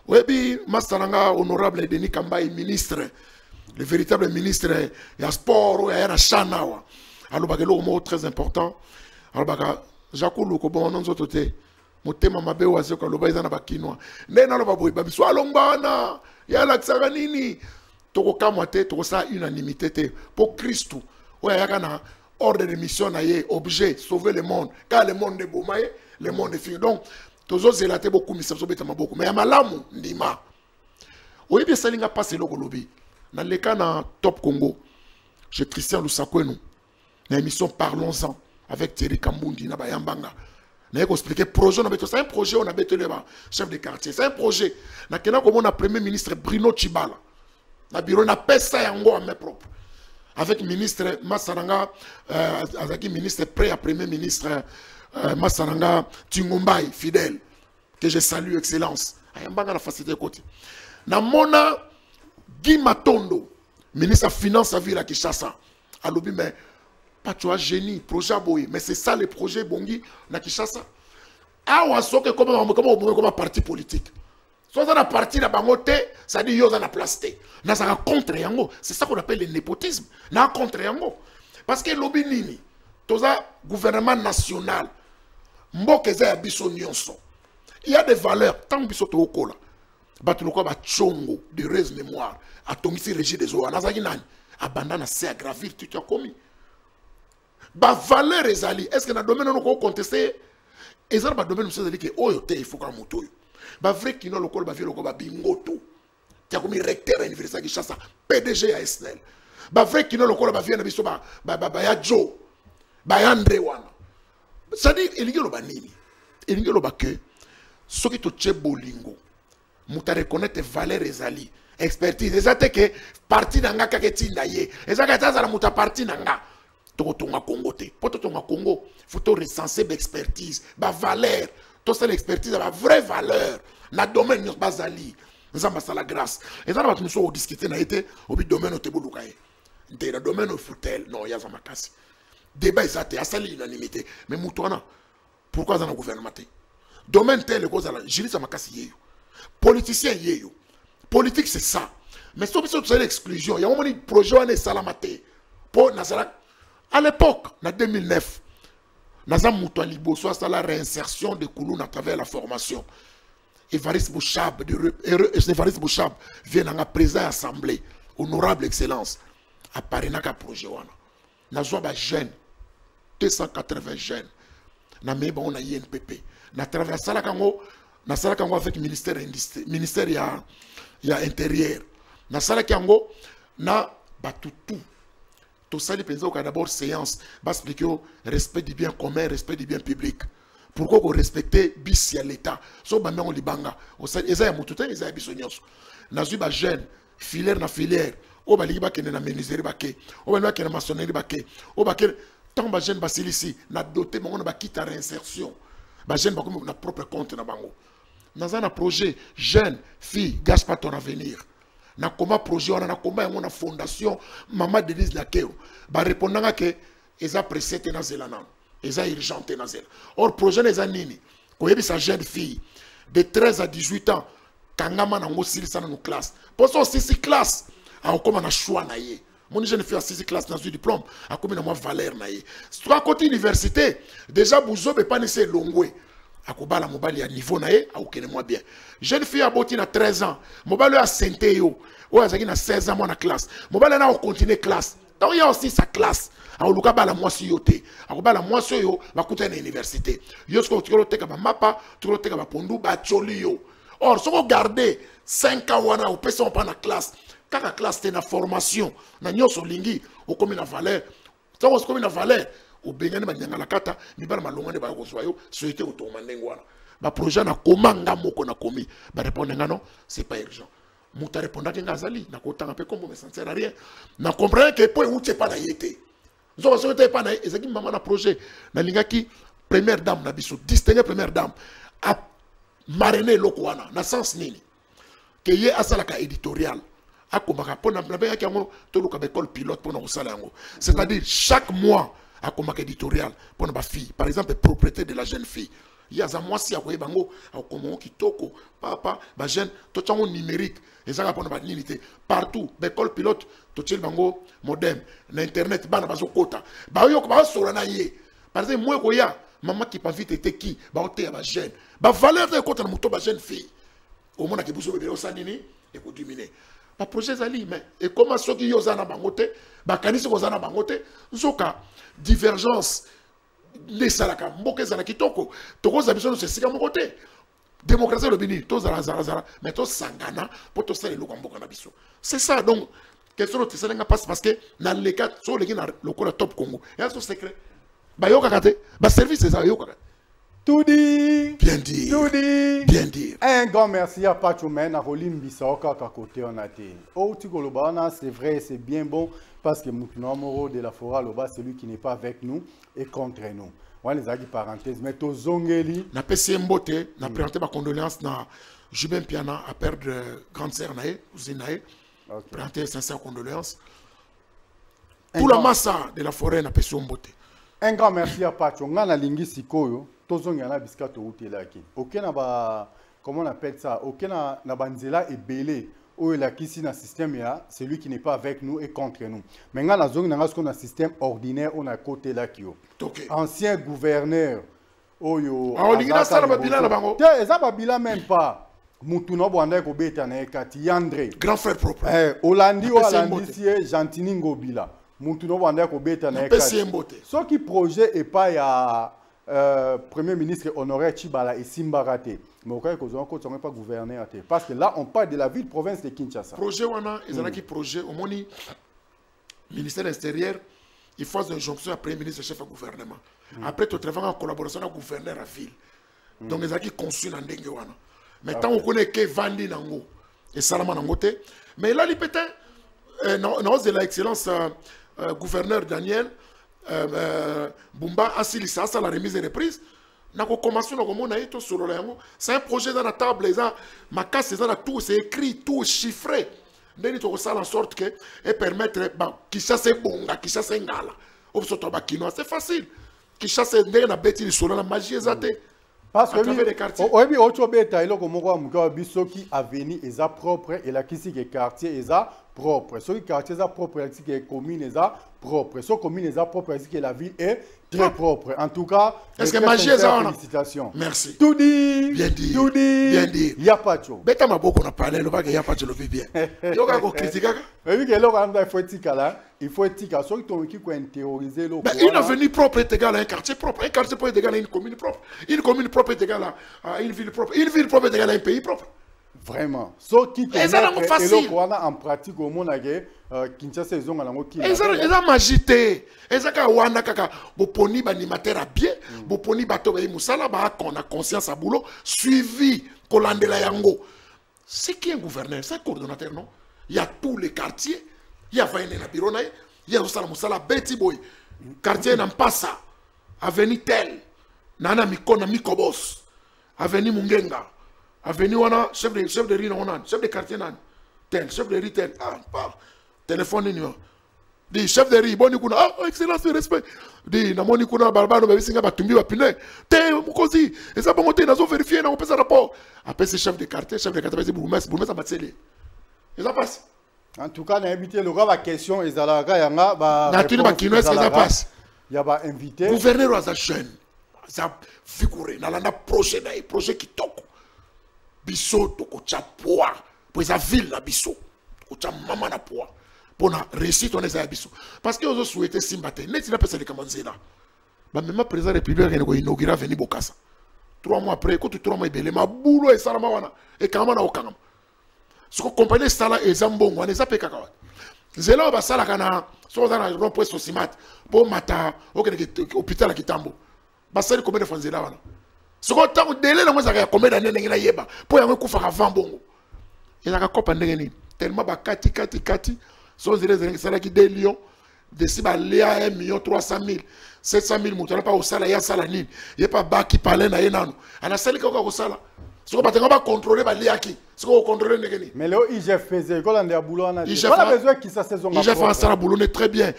Webi, Mastaranga, honorable Denis Kambaï, ministre, le véritable ministre, il y a sport, il y a chanawa. Alors, il y a un mot très important. Alors, Jacques Loukobo, non, zotote. Motema mabe wazo ka loba izana bakinoa ndena loba boy babiso alombana ya laksaka nini toko kamwa te toko sa unanimité te pour Christ oya yakana ordre de mission objet sauver le monde car le monde est beau le monde est fini donc tozo zelaté beaucoup mais ça beaucoup mais malamu ndima oyebi salinga passe loko lobi na le cas na Top Congo chez Christian Lusakwenu na émission Parlons-en avec Thierry Kambundi na bayambanga na expliquer projet na beto c'est un projet on a beto le chef de quartier c'est un projet na kena comme on a premier ministre Bruno Chibala na bureau na pesa yango à mes propres avec ministre Massaranga azaki ministre prêt à premier ministre Massaranga Tingombai fidèle que je salue excellence ayambanga na facilité côté na mona Guy Matondo ministre finance à ville à Kinshasa alobi mais pas tu vois génie projet boy mais c'est ça le projet bongi na Kinshasa awa soke comme parti politique soit dans la partie la bangote ça dit yo dans la plasté na ça contre yango c'est ça qu'on appelle le népotisme na contre yango parce que lobi nini toza gouvernement national mboke za biso nyonso il y a des valeurs tant biso to okola batuloko ba chongo de res mémoire atongisi régime des oa nazaki nani abandana c'est aggravir tu as commis ba valeur ezali est-ce que na domaine on ko contester ezali ba domaine monsieur ezali que oyo te il faut ka moto yo ba vrai kino lokolo ba vie lokolo ba bingoto tia comme recteur à l'université Kinshasa PDG à SNEL ba vrai kino lokolo ba vie na biso ba ya Joe ba André wana ça dit elingi lo ba nini elingi lo ba que soki to tche bolingo muta reconnaître valeur ezali expertise ezate que parti nanga kaketinda ye ezaka tazala muta parti nanga tokotonga Congo te poto tonga Congo faut to recenser expertise ba valeur to c'est l'expertise ba vraie valeur na domaine nyos bazali nzamba sala grâce ezala batu muso discuter na été obi domaine o te boluka ye nte na domaine o futel non ya za makasi débat ezate asali unanimité mais mutwana pourquoi dans le gouvernement te domaine tel le cause la justice za makasi yeyo politicien yeyo politique c'est ça mais si tu as l'exclusion il y a un moment projet on est salamate pour nazala à l'époque en 2009 Nazam Moutoua Liboso a la réinsertion de Kouloun à travers la formation. Évariste Bouchab vient dans la présence assemblée, honorable excellence, à Parinaka projet wana. Nazwa ba jeune 280 jeunes. Na meba on a INPP. Na travers ça la kango avec ministère ya intérieur. Na sala kango na batutu. Tout ça, d'abord séance, va expliquer le respect du bien commun, respect du bien public. Pourquoi vous respectez bis à l'État? So ba on libanga. Eza ya mututa, eza ya bisonyos. Nazu ba jeune, filaire na filière. O ba liba kene na menuiserie bake. O ba kene na maçonnerie bake. O ba kene tant ba jeune basilisi na doté mongo ba quitte réinsertion. Ba jeune ba comme na propre compte na bango. Naza na projet jeune, fille, gâche pas ton avenir. Na koma projet wana na koma yango na fondation Mama Denise Lakeo ba répondanga que eza précédé na zelana eza urgente na zela or projet eza nini ko yebi sa jeune fille de 13 à 18 ans kangama na ngo silisa na no classe pour ça 6 classe a koma na choix na ye mon jeune fille a 6 classe na su diplôme a koma na moi valeur na ye soit côté université déjà buzo be pas nese longwe akobala mobali à niveau na ye akokene moi bien jeune fille a boti na 13 ans mobali a sente yo ou azaki na 16 ans moi na classe mobali na continuer classe donc il y a aussi sa classe akoluka bala mwasi yo te akobala mwasi yo bakuta na université yo sko tukolo teka ba mapa tukolo teka ba pondu ba choli yo or soko garder 5 ans wana opesa on pas na classe kaka classe te na formation na nyoso lingi okomi na valeur soko okomi na valeur obengani banyanga la kata mibala malongane ba kozwa yo souhaité otoma ndengwana ba projet na komanga moko na komi ba répondre non c'est pas urgent muta répondre que ngazali na kotanga pe comme me sentir rien na comprendre que point où tu pas na yete zo so te pas na ezaki mama na projet na lingaki première dame na biso distinguer première dame a marrainer lokwana na sens nini que ye asalaka éditorial akomaka pona na ki yango to luka école pilote pona osala yango c'est-à-dire chaque mois à comme éditorial pour ma fille par exemple propriété de la jeune fille il y a za moi si à bango à comment kitoko papa ba jeune to chango numérique et ça pour ba limité partout école pilote to tchel bango modem na internet bana bazo kota ba yo ko ba so na ye par exemple moi ko ya maman qui pas vite était qui ba oté ba jeune ba valeur de kota na moto ba jeune fille au monde qui bouso bébé au sanini et ko diminuer ba projet zali mais et comment ceux qui yozana bangote ba kanisi kozana bangote nzoka divergence les salaka mboke zana kitoko toko zabiso se sika mokote démocratie le bini to zara mais to sangana pour to sala loko mboka na biso c'est ça donc question de ça passe parce que dans les cas sur les le top Congo il y a ce secret ba yoka kate ba service ça yoka tout dit. Bien dit. Tout dit. Bien dit. Un grand merci à Pachomen, à Rolim Bissauka, à côté on a été. Oh, Tigolobana, c'est vrai, c'est bien bon, parce que Moutouna Moro de la Fora Loba, c'est lui qui n'est pas avec nous et contre nous. On les a dit parenthèse, mais to Zongeli. Na PC Mbote, na présenté ma condoléance na Jubin Piana à perdre grande sœur Nae, cousine Nae. Présenté sincère condoléance. Pour la masse de la forêt na PC Mbote. Un grand merci à Pacho. On a lingi sikoyo. Tozong yana biskato utelaki. Aucun ba comment on appelle ça? Aucun na banzela est belé. Ou la kisi na système ya, c'est lui qui n'est pas avec nous et contre nous. Maintenant la zone n'a qu'on a système ordinaire on a côté là qui ancien gouverneur. Oyo. Ah on a ça na bila na bango. Tiens, ça ba bila même pas. Mutuno bwanda ko beta na ekati Yandre. Grand frère propre. Olandi ou Olandi sie Gentini Ngobila. Mutuno bwanda ko beta na ekati. Ce qui projet est pas ya Premier ministre Honoré Chibala et Simbarate. Mais au cas où on ne pas gouverner. Parce que là, on parle de la ville-province de Kinshasa. Projet, ils ont un projet. Au moins, ministère extérieur, il faut une jonction après ministre chef de gouvernement. Après, tu travailles en collaboration avec le gouverneur de la ville. Donc, ils ont conçu dans le wana. Mais tant qu'on connaît que Vandi Nango et Salama Nangote. Mais là, il peut-être, dans l'excellence gouverneur Daniel, Bumba Asilisa, ça la remise et reprise. C'est un projet dans la table, ma casse, c'est écrit, tout chiffré. En sorte que et permettre qui chasse bon, qui chasse ngala. C'est facile. Qui chasse la bête sur la magie exatée. Parce que les quartiers. Oui, autre bêta, il y a qui avenue est propre et la qui est quartier est propre. Ce quartier est propre, la qui est commune est propre. Ce commune est propre, la qui la ville est très propre. En tout cas, est-ce que magie est ça? Félicitations. Merci. Tout dit. Bien dit. Tout dit. Bien dit. Il y a pas de chose. Bêta m'a beaucoup parlé, le bague y a pas de le bien. Il y a critiquer. Mais oui, il faut être là. Il faut être là. Ceux qui ont intériorisé le. Une avenue propre est égale à un quartier propre. Un quartier propre est égal à une commune propre. Une commune propre est égale à une ville propre. Une ville propre est égale à un pays propre. Vraiment. Ceux qui ont en pratique au monde, Kinshasa, ils ont un qui. Ils ont magité. Ils ont kaka boponi banimateur à bien. Boponi bato ba musala ba qu'on a conscience à boulot. Suivi kolandela yango. C'est qui un gouverneur? C'est un coordonnateur, non? Il y a tous les quartiers. Il y a Vaine na Birona. Il y a Osala Musala Betty Boy. Quartier Nampasa. Avenue Tel. Nana Mikona Mikobos. Avenue Mungenga. Avenue Wana, chef de riz, chef de quartier, tel, chef de riz, tel, téléphone numéro. Dit chef de riz, bon, excellence, respect. Dit, namoni kuna barbano, babisinga batumbi bapine. Te, mukozi, et ça, bon, nazo vérifier, on peut ça rapport. Après, c'est chef de quartier, bourgmestre à Matseli. Et ça passe. En tout cas, on a invité le gars, la question, et Zalaga, Yanga, ça passe. Il y a invité. Gouverneur à sa chaîne, ça figure, dans la projet qui toque. Biso toko cha poa pour sa ville la biso toko cha mama na poa pour na réussite on les biso parce que os souhaité simbate net na pesa de kamanzela ba même président républicain ko inaugurer venir Bokassa 3 mois après quand 3 mois belé ma boulot et salama wana et kama na okanga ce que compagnie sala et zambongo on les appelle kaka zelo ba sala kana so dans rond point Sosimat pour mata hôpital à Kitambo ba sala combien de fois zela wana. Ce qu'on a délai, on a combien d'années dans la yeba pour y avoir un coup avant bongo. Il y a un copain de tellement kati. Sont les salaires qui des lions, des cibles à 1 million 300 000, 700 000 moutons. Pas au salaire, il y a salaire. Il n'y a pas bas qui parle na yenano. On a salaire qui au salaire. Ce qu'on va contrôler, bah liaki. Ce qu'on va contrôler n'est mais là, IGF faisait quoi dans les boulot on a besoin qui ça saison. IGF fait ça boulot très bien.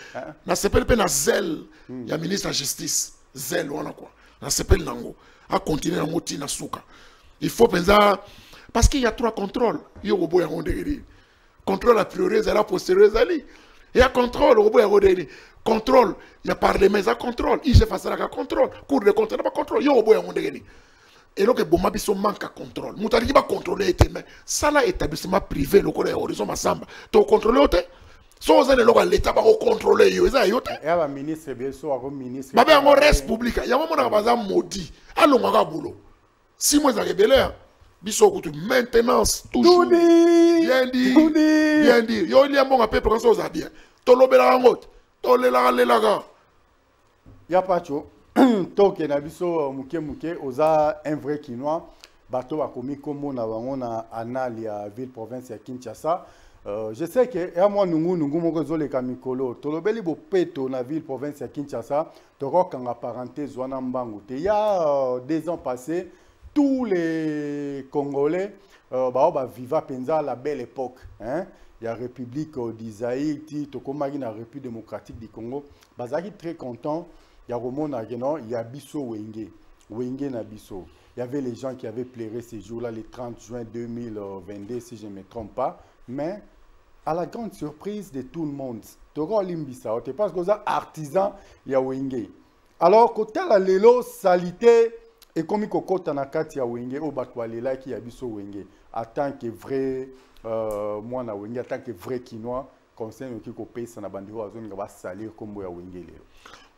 Na CPLP na zel. Il y a ministre de la justice. Zel on a quoi. Na CPL nango. À continuer à monter na souka. Il faut penser parce qu'il y a 3 contrôles. Il y a un robot contrôle a priori, il y a postérieur, il y a contrôle, contrôle, il y a parlement, il y a contrôle, il y a contrôle, cours de contrôle, il y a contrôle, il y a un robot. et donc bon biso manque à contrôle mutali qui va contrôler mais ça là établissement privé le collège horizon masamba to contrôler ote so za le l'état va contrôler yo za yote et ba ministre bien so ko ministre ba ba ngo res public ya mo na ba za maudit alonga ka boulot si moi za rebelle biso ko maintenance toujours bien dit yo li ambonga peuple quand so za bien to lobela ngot to lela ga ya pacho toke na biso muke oza un vrai Kinois bato bakomi kombo na bango na anal ya ville province ya Kinshasa. Je sais que ya moi nungu moko zoleka mikolo tolobeli bopeto na ville province ya Kinshasa tokokanga parenthèse wana mbangu te. Il y a 2 ans passés tous les Congolais viva penza la belle époque, hein. Il y a République d'Isaïe, Tokomagi na République démocratique du Congo. Bazaki très content. Il y a Romona Genon, il y a Bisso Wenge na Bisso. Il y avait les gens qui avaient pleuré ces jours-là, le 30 juin 2022, si je ne me trompe pas. Mais à la grande surprise de tout le monde, Toro Limbisa, parce que ça artisan, il y a Wenge. Alors, côté la lelo salité et comme il y a Nakati ya Wenge, au Batwalela qui a Bisso Wenge, en tant que vrai moi na Wenge, en tant que vrai Kinois, conseil qui paye ça na bandiro à zone va salir comme ya Wenge.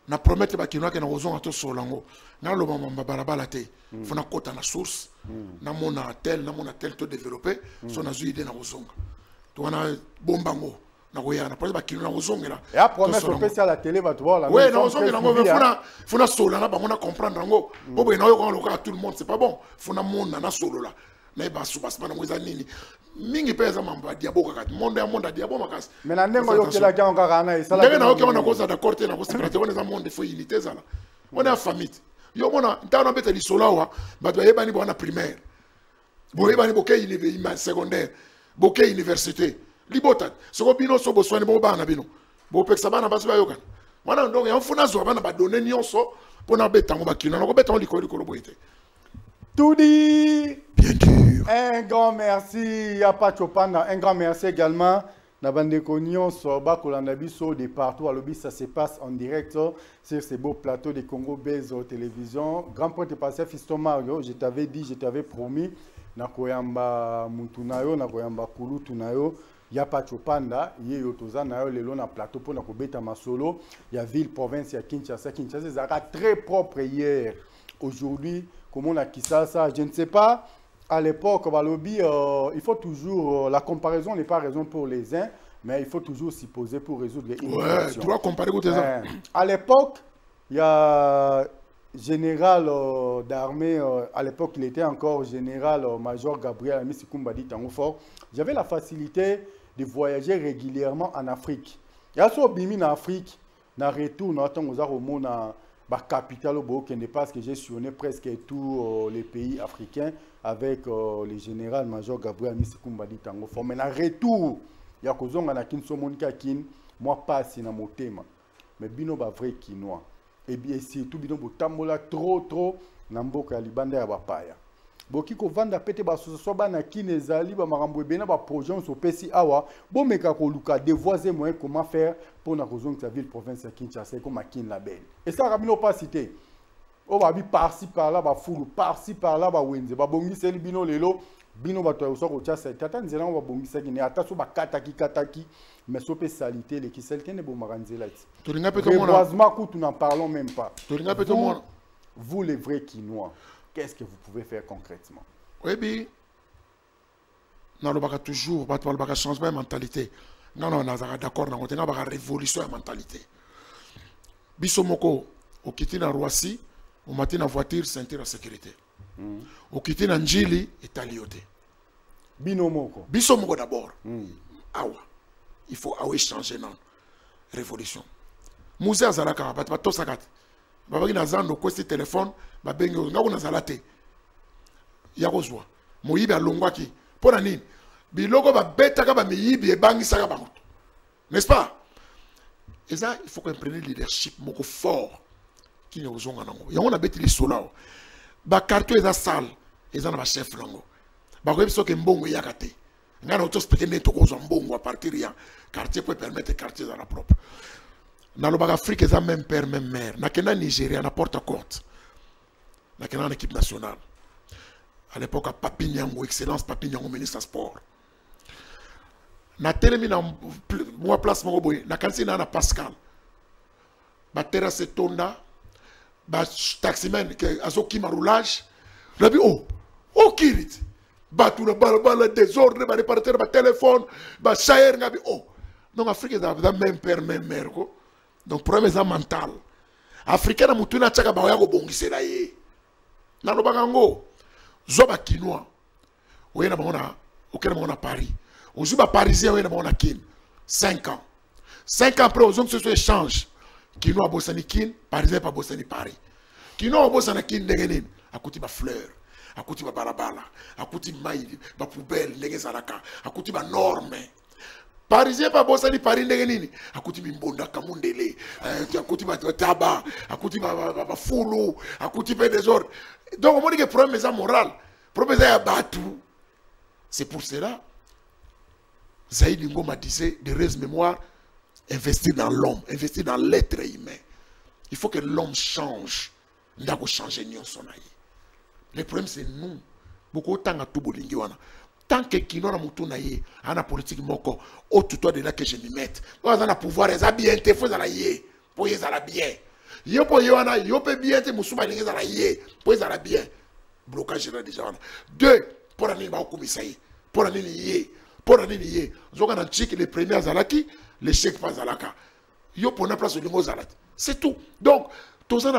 Na promettre ba Kinois que na ozonga to solango na lo mamba balabala te fona kota na source na mona tel to développer so na zuide na ozonga to na bombango na koya na projet ba Kinois na ozonga là et a promettre au PC à la télé va te voir la ouais na ozonga na ngo fona solo na ba mona comprendre ngo bobo na yo ko loka tout le monde c'est pas bon fona mona na solo là na ba subasma na mweza nini mingi pesa mamba diabo kaka monde ya monde diabo makas mais na ndenge yo kela ka ngaka na isala ndenge na yo kona koza d'accord te na ko secrétaire on za monde faut unité zala on a famille yo mona ntana beta li solawa ba to yeba ni bona primaire bo yeba ni boke université secondaire boke université libota soko bino so bo swani bo bana bino bo peksa bana basu ba yoka wana ndongo ya mfuna zo bana ba donner nyonso pona beta ngo bakina na ko beta likolo boite tout dit. Bien dur. Un grand merci à Pachopanda. Un grand merci également. Nabande Konyon, Sorba, Kolandabiso, de partout à l'obis, ça se passe en direct sur ces beaux plateaux de Congo Base télévision. Grand point de passé, Fiston Mario, je t'avais dit, je t'avais promis, Nakoyamba Mutunayo, Nakoyamba Kulu Tunayo, ya Pachopanda, Yotoza, Nayo, Lelo, na plateau pour Nakobeta Masolo, il y a ville, province, il y a Kinshasa. Kinshasa, c'est très propre hier. Aujourd'hui, comment on a quitté ça, je ne sais pas. À l'époque, il faut toujours, la comparaison n'est pas raison pour les uns, mais il faut toujours s'y poser pour résoudre une ouais, tu dois comparer avec tes uns. À l'époque, il y a général d'armée, à l'époque il était encore général-major Gabriel Amissikumba Tangofor. J'avais la facilité de voyager régulièrement en Afrique. Il y a ce bimi en Afrique, dans retour, la capitale au Burkina parce que j'ai sillonné presque tous les pays africains avec le général-major Gabriel Amissikumba Tangofor. Mais en retour, il y a des gens qui sont moi pas na motema. Mais bino ba vrai Kinois. Et bien surtout bino botambola trop na mboka ya libanda ya bapaya. Boki ko vanda pete ba so ba na kinezali ba marambo bena ba projet so pesi awa bo meka ko luka dévoiser moyen comment faire pour na kozonga ville province ya Kinshasa comme à Kin Label. Et ça rabino pas cité. O ba bi par-ci par-là ba fulu par-ci par-là ba wenze ba bongi seli bino lelo bino ba to so ko tchasa tata nzela ba bongi saki ne ata so ba kataki mais so pe salité les qui salité ne bo maranzela ti. Toringa pe to mona. Reboisement coup nous n'en parlons même pas. Toringa pe to mona. Vous les vrais Kinois, qu'est-ce que vous pouvez faire concrètement? Oui, bien. Non, on va toujours changer de mentalité. Non, on est d'accord, on va révolution de mentalité. Bisomoko, au quitter dans Roissy, au matin dans voiture, ceinture de sécurité. Au quitter dans Njili, étalioté. Binomoko. Bisomoko d'abord. Awa. Il faut changer dans révolution. Musée Azalaka, pas tout ça. Babaki na zando kwesti téléphone ba bengo ngako na zalate ya kozwa moyibi alongwaki pona nini biloko ba betaka ba miyibi ebangisaka ba moto, n'est-ce pas? Et ça il faut qu'on prenne leadership moko fort qui ne ozonga nango yango na beti lisolao ba quartier eza sale eza na ba chef lango ba ko biso ke mbongo yakate ngana auto speke neto ko zo mbongo à partir ya quartier peut permettre quartier dans la propre. Dans l'Afrique, ils ont même père, même mère. Dans le Nigeria, na porte à côte. Dans l'équipe nationale. à l'époque à Papi Nyango, excellence Papi Nyango, ministre des Sports. Na telemi na moi place moko boy, na kansi na Pascal. Ba terrasse tonda, ba taximan que azoki ma roulage. Rabi oh kirit. Ba tout na bala désordre, ba répartir ba téléphone, ba chair ngabi oh. Donc Afrique da même père même mère ko. Donc problème est mental. Africain na mutuna tchaka ba ya ko bongisela ye. Na lo bakango. Zoba kinois. Oye na bana, okena bana Paris. Aujourd'hui, les Parisiens, ils ont 5 ans. 5 ans après, ils ont ce échange. Qui n'ont pas bossé ni Kin, Parisien pas bossé ni Paris. Qui n'ont pas bossé ni Kin, ils ont coûté des fleurs, ils ont coûté des balabala, ils ont coûté des mailles, des poubelles, des zaraka, ils ont coûté des normes. Parisien pas bossé ni Paris, ils ont coûté des mbonda, kamundele, ils ont coûté des tabac, ils ont coûté des foulous, ils ont coûté des désordres. Donc, on dit que le problème est moral. Le problème est battu. C'est pour cela. Zaïd Ngoma disait, de reste mémoire, investir dans l'homme, investir dans l'être humain. Il faut que l'homme change. Il faut changer son aïe. Le problème c'est nous. Beaucoup de temps à tout bolingi wana. Tant que kino na mutu na ye, ana politique moko, au tuto de là que je m'y mette. On a pouvoir les bien, te faut la ye, pour y aller bien. Yo po yo ana, yo pe bien te musuba les la ye, pour y aller bien. Blocage là déjà. 2 pour aller ba komisaï, pour aller ye. Pour aller lier, les premiers à Zalaki, les chèques pas Zalaka. Yo pour la place de l'Ingo Zalaki. C'est tout. Donc, tout ça,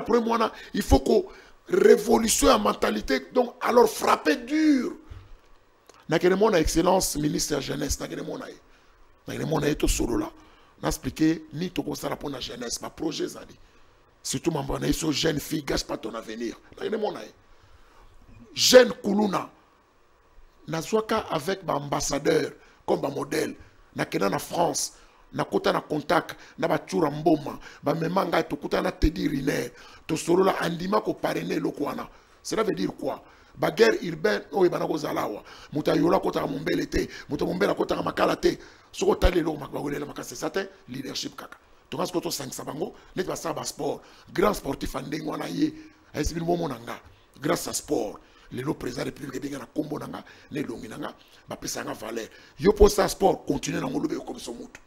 il faut qu'on révolutionne la mentalité. Donc, alors frapper dur. N'a que mon excellence, ministre de la jeunesse, n'a que mon aïe tout solo là. N'a expliqué ni tout ça pour la jeunesse, ma projet Zali. Surtout, ma bonne sur jeune fille, gâche pas ton avenir. N'a que mon aïe. Jeune Koulouna. Nazwaka avec ma ambassadeur comme ma modèle na kena na France na kota na contact na ba tchura mboma ba memanga to kota na Teddy Riner to solola andima ko parrainer lokwana. Cela veut dire quoi? Ba guerre urbaine o ibana ko zalawa muta yola kota mombele te muta mombela kota makala te soko tali lo makba golela makase sate leadership kaka to ngasko to 5 bango net ba sa ba sport grand sportif andeng wana ye ayisibi momo nanga grâce à sport. Le président de la République est combo nanga, les longs nanga, ba pesa nga valeur. Yo pour ça sport continue na ngolobe comme son mutu.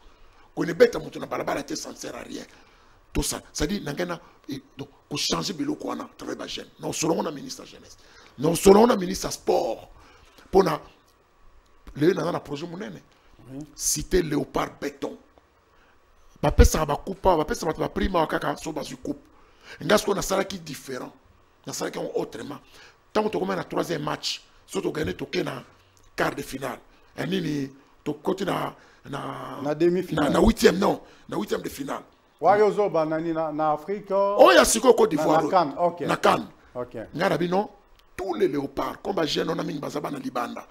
Qu'on est bête mutu na balabala te ça ne sert à rien. Tout ça, ça dit nangana donc ko changer bilo ko na très ba jeune. Non selon on a ministre de jeunesse. Non selon on a ministre sport. Pour na le na projet monene. Cité Léopard Béton. Ba pesa ba coupa, ba pesa ba prima kaka so ba su coupe. Ngasko na sala qui différent. Na sala qui autrement. Tant que tu commences le 3e match, si tu gagnes tu na quart de finale. Et nini tu continues na demi-finale. Na 8e non, na 8e de finale. Wayozo banani na Afrique. Oh ya siko Côte d'Ivoire. Na Cannes, OK. Na Cannes. OK. Ngarabi non, tous les léopards comme ba jeune on a mingi bazaba na libanda.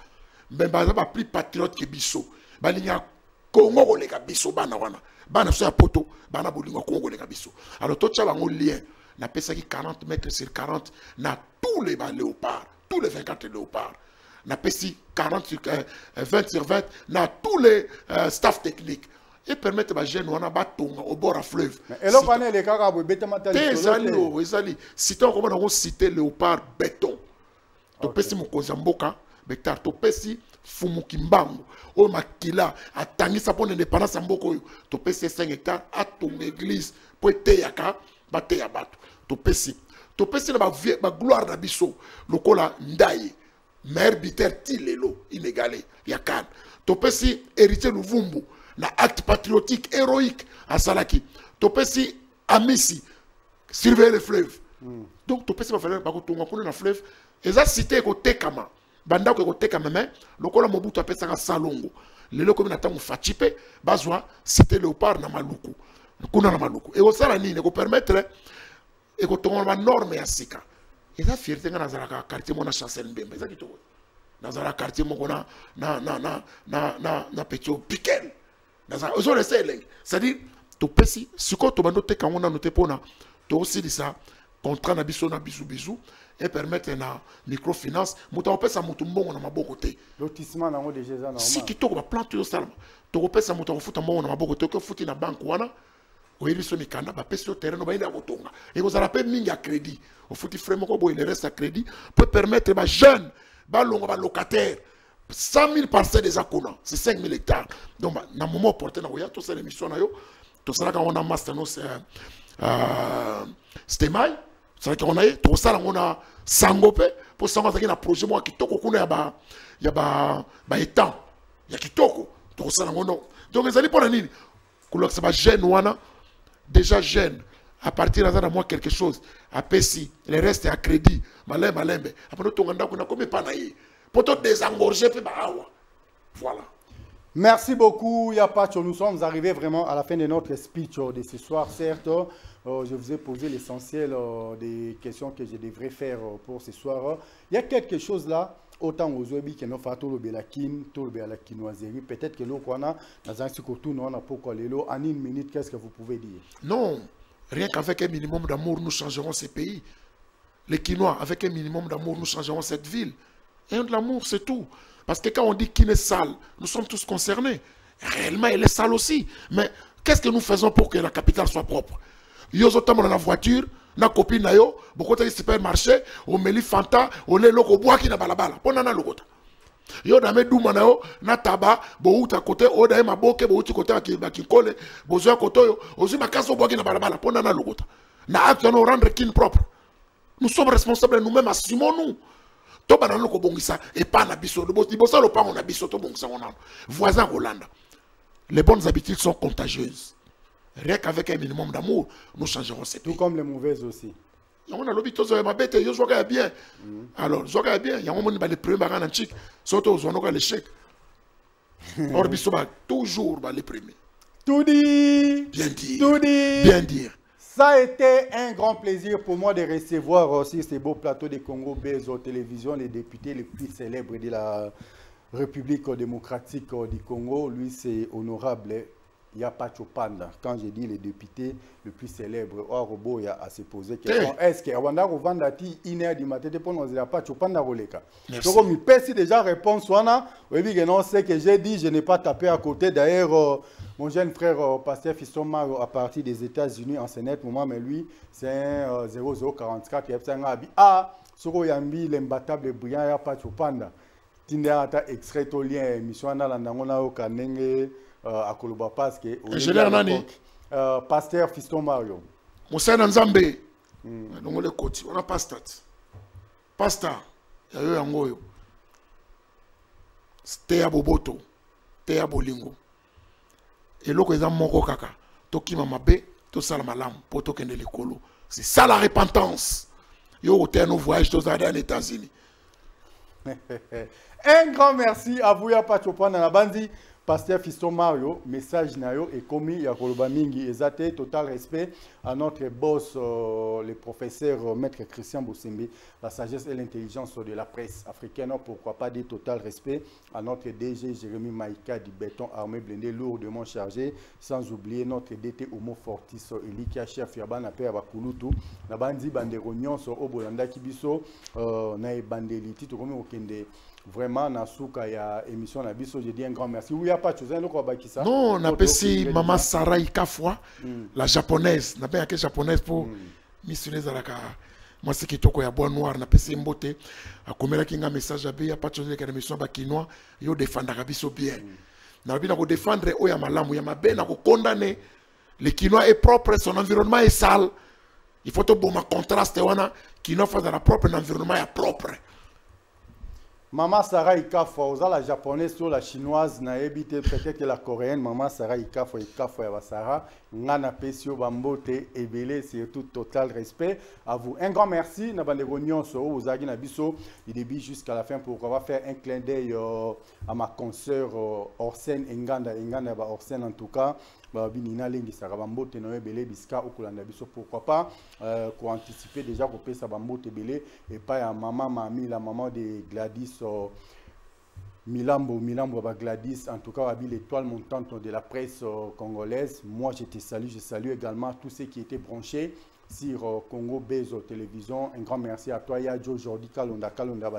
Ben bazaba plus patriote que biso. Ba linya Congo ko leka biso bana wana. Bana so ya poto, bana bolingo Congo leka biso. Alors to tcha bango lien. Na pesa qui 40 mètres sur 40 na tous les léopards, tous les 24 léopards. Na pesi 40 sur 20 sur 20 na tous les staff techniques. Et permettre aux jeunes de batonga au bord à fleuve. Et là, on est les cas où béton matal. Ezali, si tu as cité léopard béton. Tu pesi mon kozamboka, bektar tu pesi fumukimbango. O makila atangisa pour l'indépendance mboko. Tu pesi 5 hectares à ton église pour teyaka, bate ya bato. Tu pesi la gloire na biso, lokola ndaye. Maire Biter Tilelo, inégalé, yakan. Tu pesi héritier Luvumbu. Na acte patriotique héroïque à Salaki. Topesi Amissi surveiller le fleuve. Donc Topesi va falloir bakotonga kuna na fleuve. Eza cité ko tekama. Banda ko tekama mais lokola Mobutu apesa ka Salongo. Lelo comme na tango fachipe bazwa cité léopard na Maluku. Kuna na Maluku. Et osala nini ko permettre et ko tonga ba norme ya sika. Eza fierté ngana zalaka quartier mona Chancel Mbembe. Eza kitoko. Na zala quartier moko na petit piquel. C'est-à-dire, tu peux si tu as quand on a noté pour tu aussi ça contrat na biso bisou et permettre na microfinance muta pesa mutu mbongo na maboko te lotissement na déjà normal si ki to ba plan to salama to pesa mutu futa mbongo na maboko te ko futi na banque wana o yebiso mikanda ba pesa au terrain no ba ina kotonga et vous allez payer mingi à crédit au futi frère moko boy le reste à crédit peut permettre ba jeune balongo ba locataire 100 000 parcelles déjà qu'on c'est 5 000 hectares. Donc na moment opportun na oya to ça l'émission na yo to ça quand on a master no c'est Stemai, c'est qu'on a to ça on a Sangope pour ça on a un projet moi qui toko kuna ya ba étang ya kitoko to ça on donc les allez pour la nini que ça va jeune wana déjà jeune à partir de moi quelque chose à Pessi le reste est à crédit malembe après to nganda kuna comme pas naï pour te désengorger pe bawa voilà. Merci beaucoup Yapacho, nous sommes arrivés vraiment à la fin de notre speech de ce soir. Certes, je vous ai posé l'essentiel des questions que je devrais faire pour ce soir. Il y a quelque chose là, autant aux Oebi que nous faisons tout le Belakin, tout le Belakinoiserie. Peut-être que l'eau qu'on a, dans un surtout nous on a pourquoi l'élo. En une minute, qu'est-ce que vous pouvez dire? Non, rien qu'avec un minimum d'amour, nous changerons ces pays. Les Quinois, avec un minimum d'amour, nous changerons cette ville. Et de l'amour, c'est tout. Parce que quand on dit qu'il est sale, nous sommes tous concernés. Réellement, elle est sale aussi. Mais qu'est-ce que nous faisons pour que la capitale soit propre? Yo zotam dans la voiture, na copine na yo, beaucoup de supermarché, on met les fanta, on les loko bois qui na balabala. Pon na lokota. Yo na me douma na yo, na taba, bo uta côté, o da ma boke, bo uti côté ba kinkole, bo zo côté yo, ozu ma kaso bois qui na balabala. Pon na lokota. Na acte nous rendre kin propre. Nous sommes responsables, nous-mêmes assumons-nous. To banano ko bongisa et pas na biso di bosa lo pa on a biso to bongisa on a voisin Hollande. Les bonnes habitudes sont contagieuses. Rien qu'avec un minimum d'amour, nous changerons ces pays. Tout comme les mauvaises aussi. On a l'habitude de ma bête, yo joga bien. Alors, joga bien, il y a un moment les premiers barans antiques, surtout aux zones l'échec. Or biso ba toujours les premiers. Tout dit. Bien dire. Tout dit. Bien dire. Ça a été un grand plaisir pour moi de recevoir aussi ces beaux plateaux de Congo Bezo Télévision, les députés les plus célèbres de la République démocratique du Congo. Lui, c'est honorable Yapacho Panda. Quand je dis les députés les plus célèbres, Orobo y a à se poser question. Est-ce que Rwanda Rovandati, 1h du matin, pour nous Yapacho Panda Roleka? Donc, je peux déjà réponse. Oui, non, c'est que j'ai dit, je n'ai pas tapé à côté. D'ailleurs, mon jeune frère, pasteur Fiston Maro, à partir des États-Unis, en Sénat, mais lui, c'est un 0044. Il y a un habit. Ah, Soro Yambi, l'imbattable brillant, Yapacho Panda. Tinderata extrait au lien, mission à la Nangona au Kanenge. À Koloba parce que pasteur Fiston Mario Moussa Nzambe donc le côté on a pasteur il y a eu un goyo c'était à Boboto c'était à Bolingo et l'autre est moko kaka toki mamabe to sala malam poto kende lekolo c'est ça la repentance yo au terme voyage aux États-Unis. Un grand merci à vous Yapacho Panda na bandi. Pasteur Fiston Mario, message nayo et commis Yakoloba Mingi Ezate, total respect à notre boss, le professeur Maître Christian Boussembe, la sagesse et l'intelligence de la presse africaine, pourquoi pas dire total respect à notre DG Jérémy Maïka du béton armé blindé lourdement chargé, sans oublier notre DT Homo Fortis, Elikia chef Yabana Père Bakulutu, la bandi banderognon sur Obolanda Kibiso, na bandeliti, tout comme okende. Vraiment, Nasuka, il y a émission Nabiso, je dis un grand merci. Oui, il n'y a pas de chose. Non, on appelle si Maman Sarah Ikafwa, la japonaise. On appelle la japonaise pour missionnaire Zaraka. Moi, c'est qui toko ya bois noir, on appelle si Mbote. A comme là, qui a un message à il n'y a pas de chose avec l'émission Bakinois, il y a défendre Rabiso bien. On a bien à défendre, il y a malam, il y a ma ben, à condamner. Le Quinois est propre, son environnement est sale. Il faut que bon contraste, Quinois fasse dans la propre environnement est propre. Maman Sarah Ikafwa, aux la japonaise ou la chinoise, n'a évité peut-être que la coréenne, Maman Sarah Ikafwa, Ikafwa, Sarah, Ngana Pesio Bambote, Ebele, c'est tout total respect à vous. Un grand merci, Nabande Rognon, aux Agui Nabiso, du début jusqu'à la fin, pour qu'on va faire un clin d'œil à ma consoeur Orsène Nganda, Orsène en tout cas. Binina Lengi Sarabambote Noé Belé Biska Okulanda Biso, pourquoi pas pour anticiper déjà pour payer Sabambote Belé et pas à maman Mami, la maman de Gladys Milambo Gladys, en tout cas l'étoile montante de la presse congolaise. Moi je te salue, je salue également tous ceux qui étaient branchés sur Congo Bezo Télévision. Un grand merci à toi, Yadjo, Jordi Kalonda,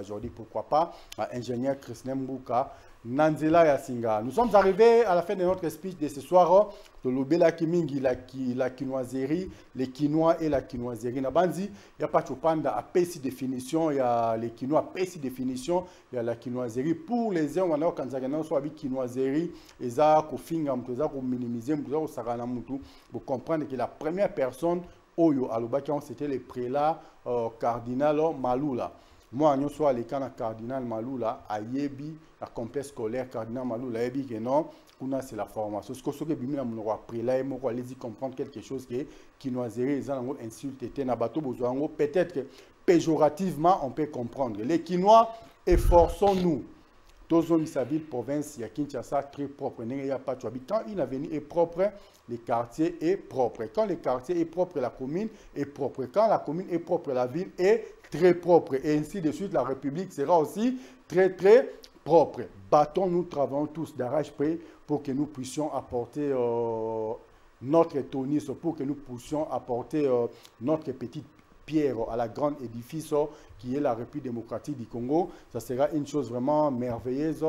Jordi, pourquoi pas, à ingénieur Christian Mbouka, Nanzela Yasinga. Nous sommes arrivés à la fin de notre speech de ce soir. De l'Obela Kimingi, la quinoiserie, les quinois et la quinoiserie. Nabandi, il n'y a pas de panda à PC définition, il y a les quinois à PC définition, il y a la quinoiserie. Pour les gens, on a quand on soit avec quinoiserie, et ça, qu'on finit, qu'on minimiser, qu'on s'arrête pour comprendre que la première personne, Oyo Alobakian, c'était le prélat cardinal Maloula. Moi, je suis allé quand le cardinal Maloula a yebi la complexe scolaire cardinal Maloula a yebi que non, c'est la formation. Ce que je veux dire, c'est que je allez comprendre quelque chose qui nous a insulté. Peut-être que péjorativement, on peut comprendre. Les Quinois, efforçons-nous. Tous les ville province, il y a Kinshasa très propre. Quand une avenue est propre, le quartier est propre. Quand le quartier est propre, la commune est propre. Quand la commune est propre, la ville est très propre. Et ainsi de suite, la République sera aussi très, très propre. Battons-nous, travaillons tous d'arrache-pied pour que nous puissions apporter notre tonus, pour que nous puissions apporter notre petite pierre à la grande édifice qui est la République démocratique du Congo. Ça sera une chose vraiment merveilleuse.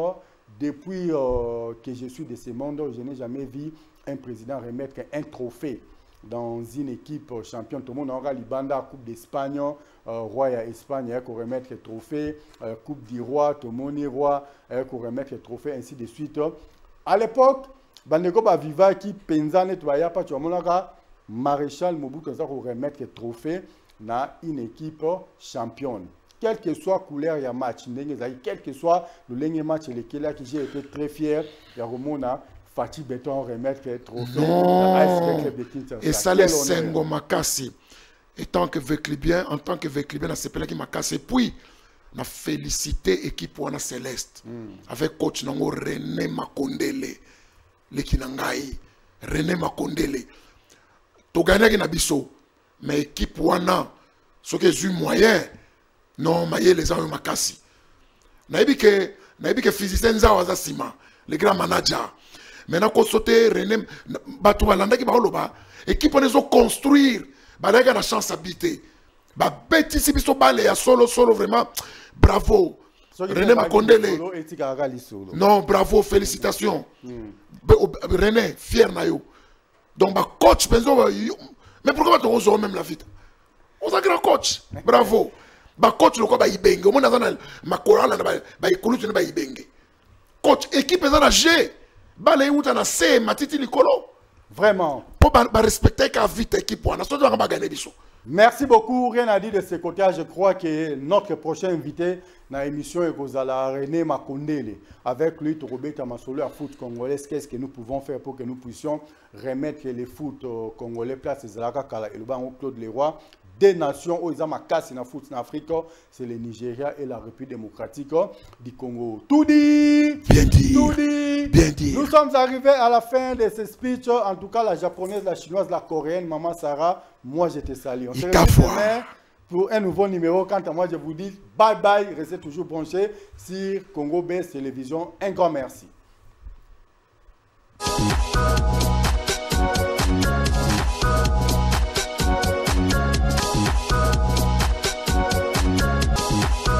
Depuis que je suis de ce monde, je n'ai jamais vu un président remettre un trophée dans une équipe championne. Tout le monde aura Libanda, Coupe d'Espagne, Roi à Espagne, il faut remettre le trophée, Coupe du Roi, tout le monde est roi, il faut remettre le trophée, ainsi de suite. À l'époque, Bandeko Baviva qui pensa nettoyer, pas tu as Maréchal Mobutu qui remettre le trophée dans une équipe championne. Quelle que soit la couleur du match, quel que soit le match lequel j'ai été très fier, il y a Romona Fatih Béton remettre le trophée. Et ça les Sengo Makasi. En tant que Véclibien, dans ce pays qui m'a cassé, puis on a félicité l'équipe Wana Céleste avec coach Nango René Makondele, le Kinangai, René Makondele. Tu gagnes na biso, mais l'équipe Wana, ce qui est du moyen, non, mais les gens m'a cassé. Naïbi que physicien Zawaza Sima, le grand manager. Maintenant, quand sauter René, Batou Alanda qui va là-bas, l'équipe on les a construire. Bah là, il y a la chance d'habiter. Bah bêtise, si biso balé à solo vraiment, bravo. René Makondele. Non, bravo, félicitations. René, fier na yo. Donc bah coach, mais pourquoi tu oses même la vie? On a grand coach, bravo. Bah coach le quoi bah ibenge. Au moins dans ma chorale bah ikulu tu ne bah ibenge. Coach, équipe est dans la G. Bah les où t'en as C, matiti likolo. Vraiment. Pour respecter qu'à vite équipe, on a gagné des choses. Merci beaucoup. Rien à dire de ce côté. Je crois que notre prochain invité dans l'émission est René Makondele. Avec lui, Torobé Tamasolo à foot congolais. Qu'est-ce que nous pouvons faire pour que nous puissions remettre les foot congolais place Zalaka Kala et le banc Claude Leroy. Des nations où ils ont ma casse en foot en Afrique, c'est le Nigeria et la République démocratique du Congo. Tout dit, bien dit, tout dit, bien dit. Nous sommes arrivés à la fin de ce speech. En tout cas, la japonaise, la chinoise, la coréenne, Maman Sarah, moi je te salue. On se retrouve demain pour un nouveau numéro. Quant à moi, je vous dis bye bye. Restez toujours branchés sur Congo Base Télévision. Un grand merci.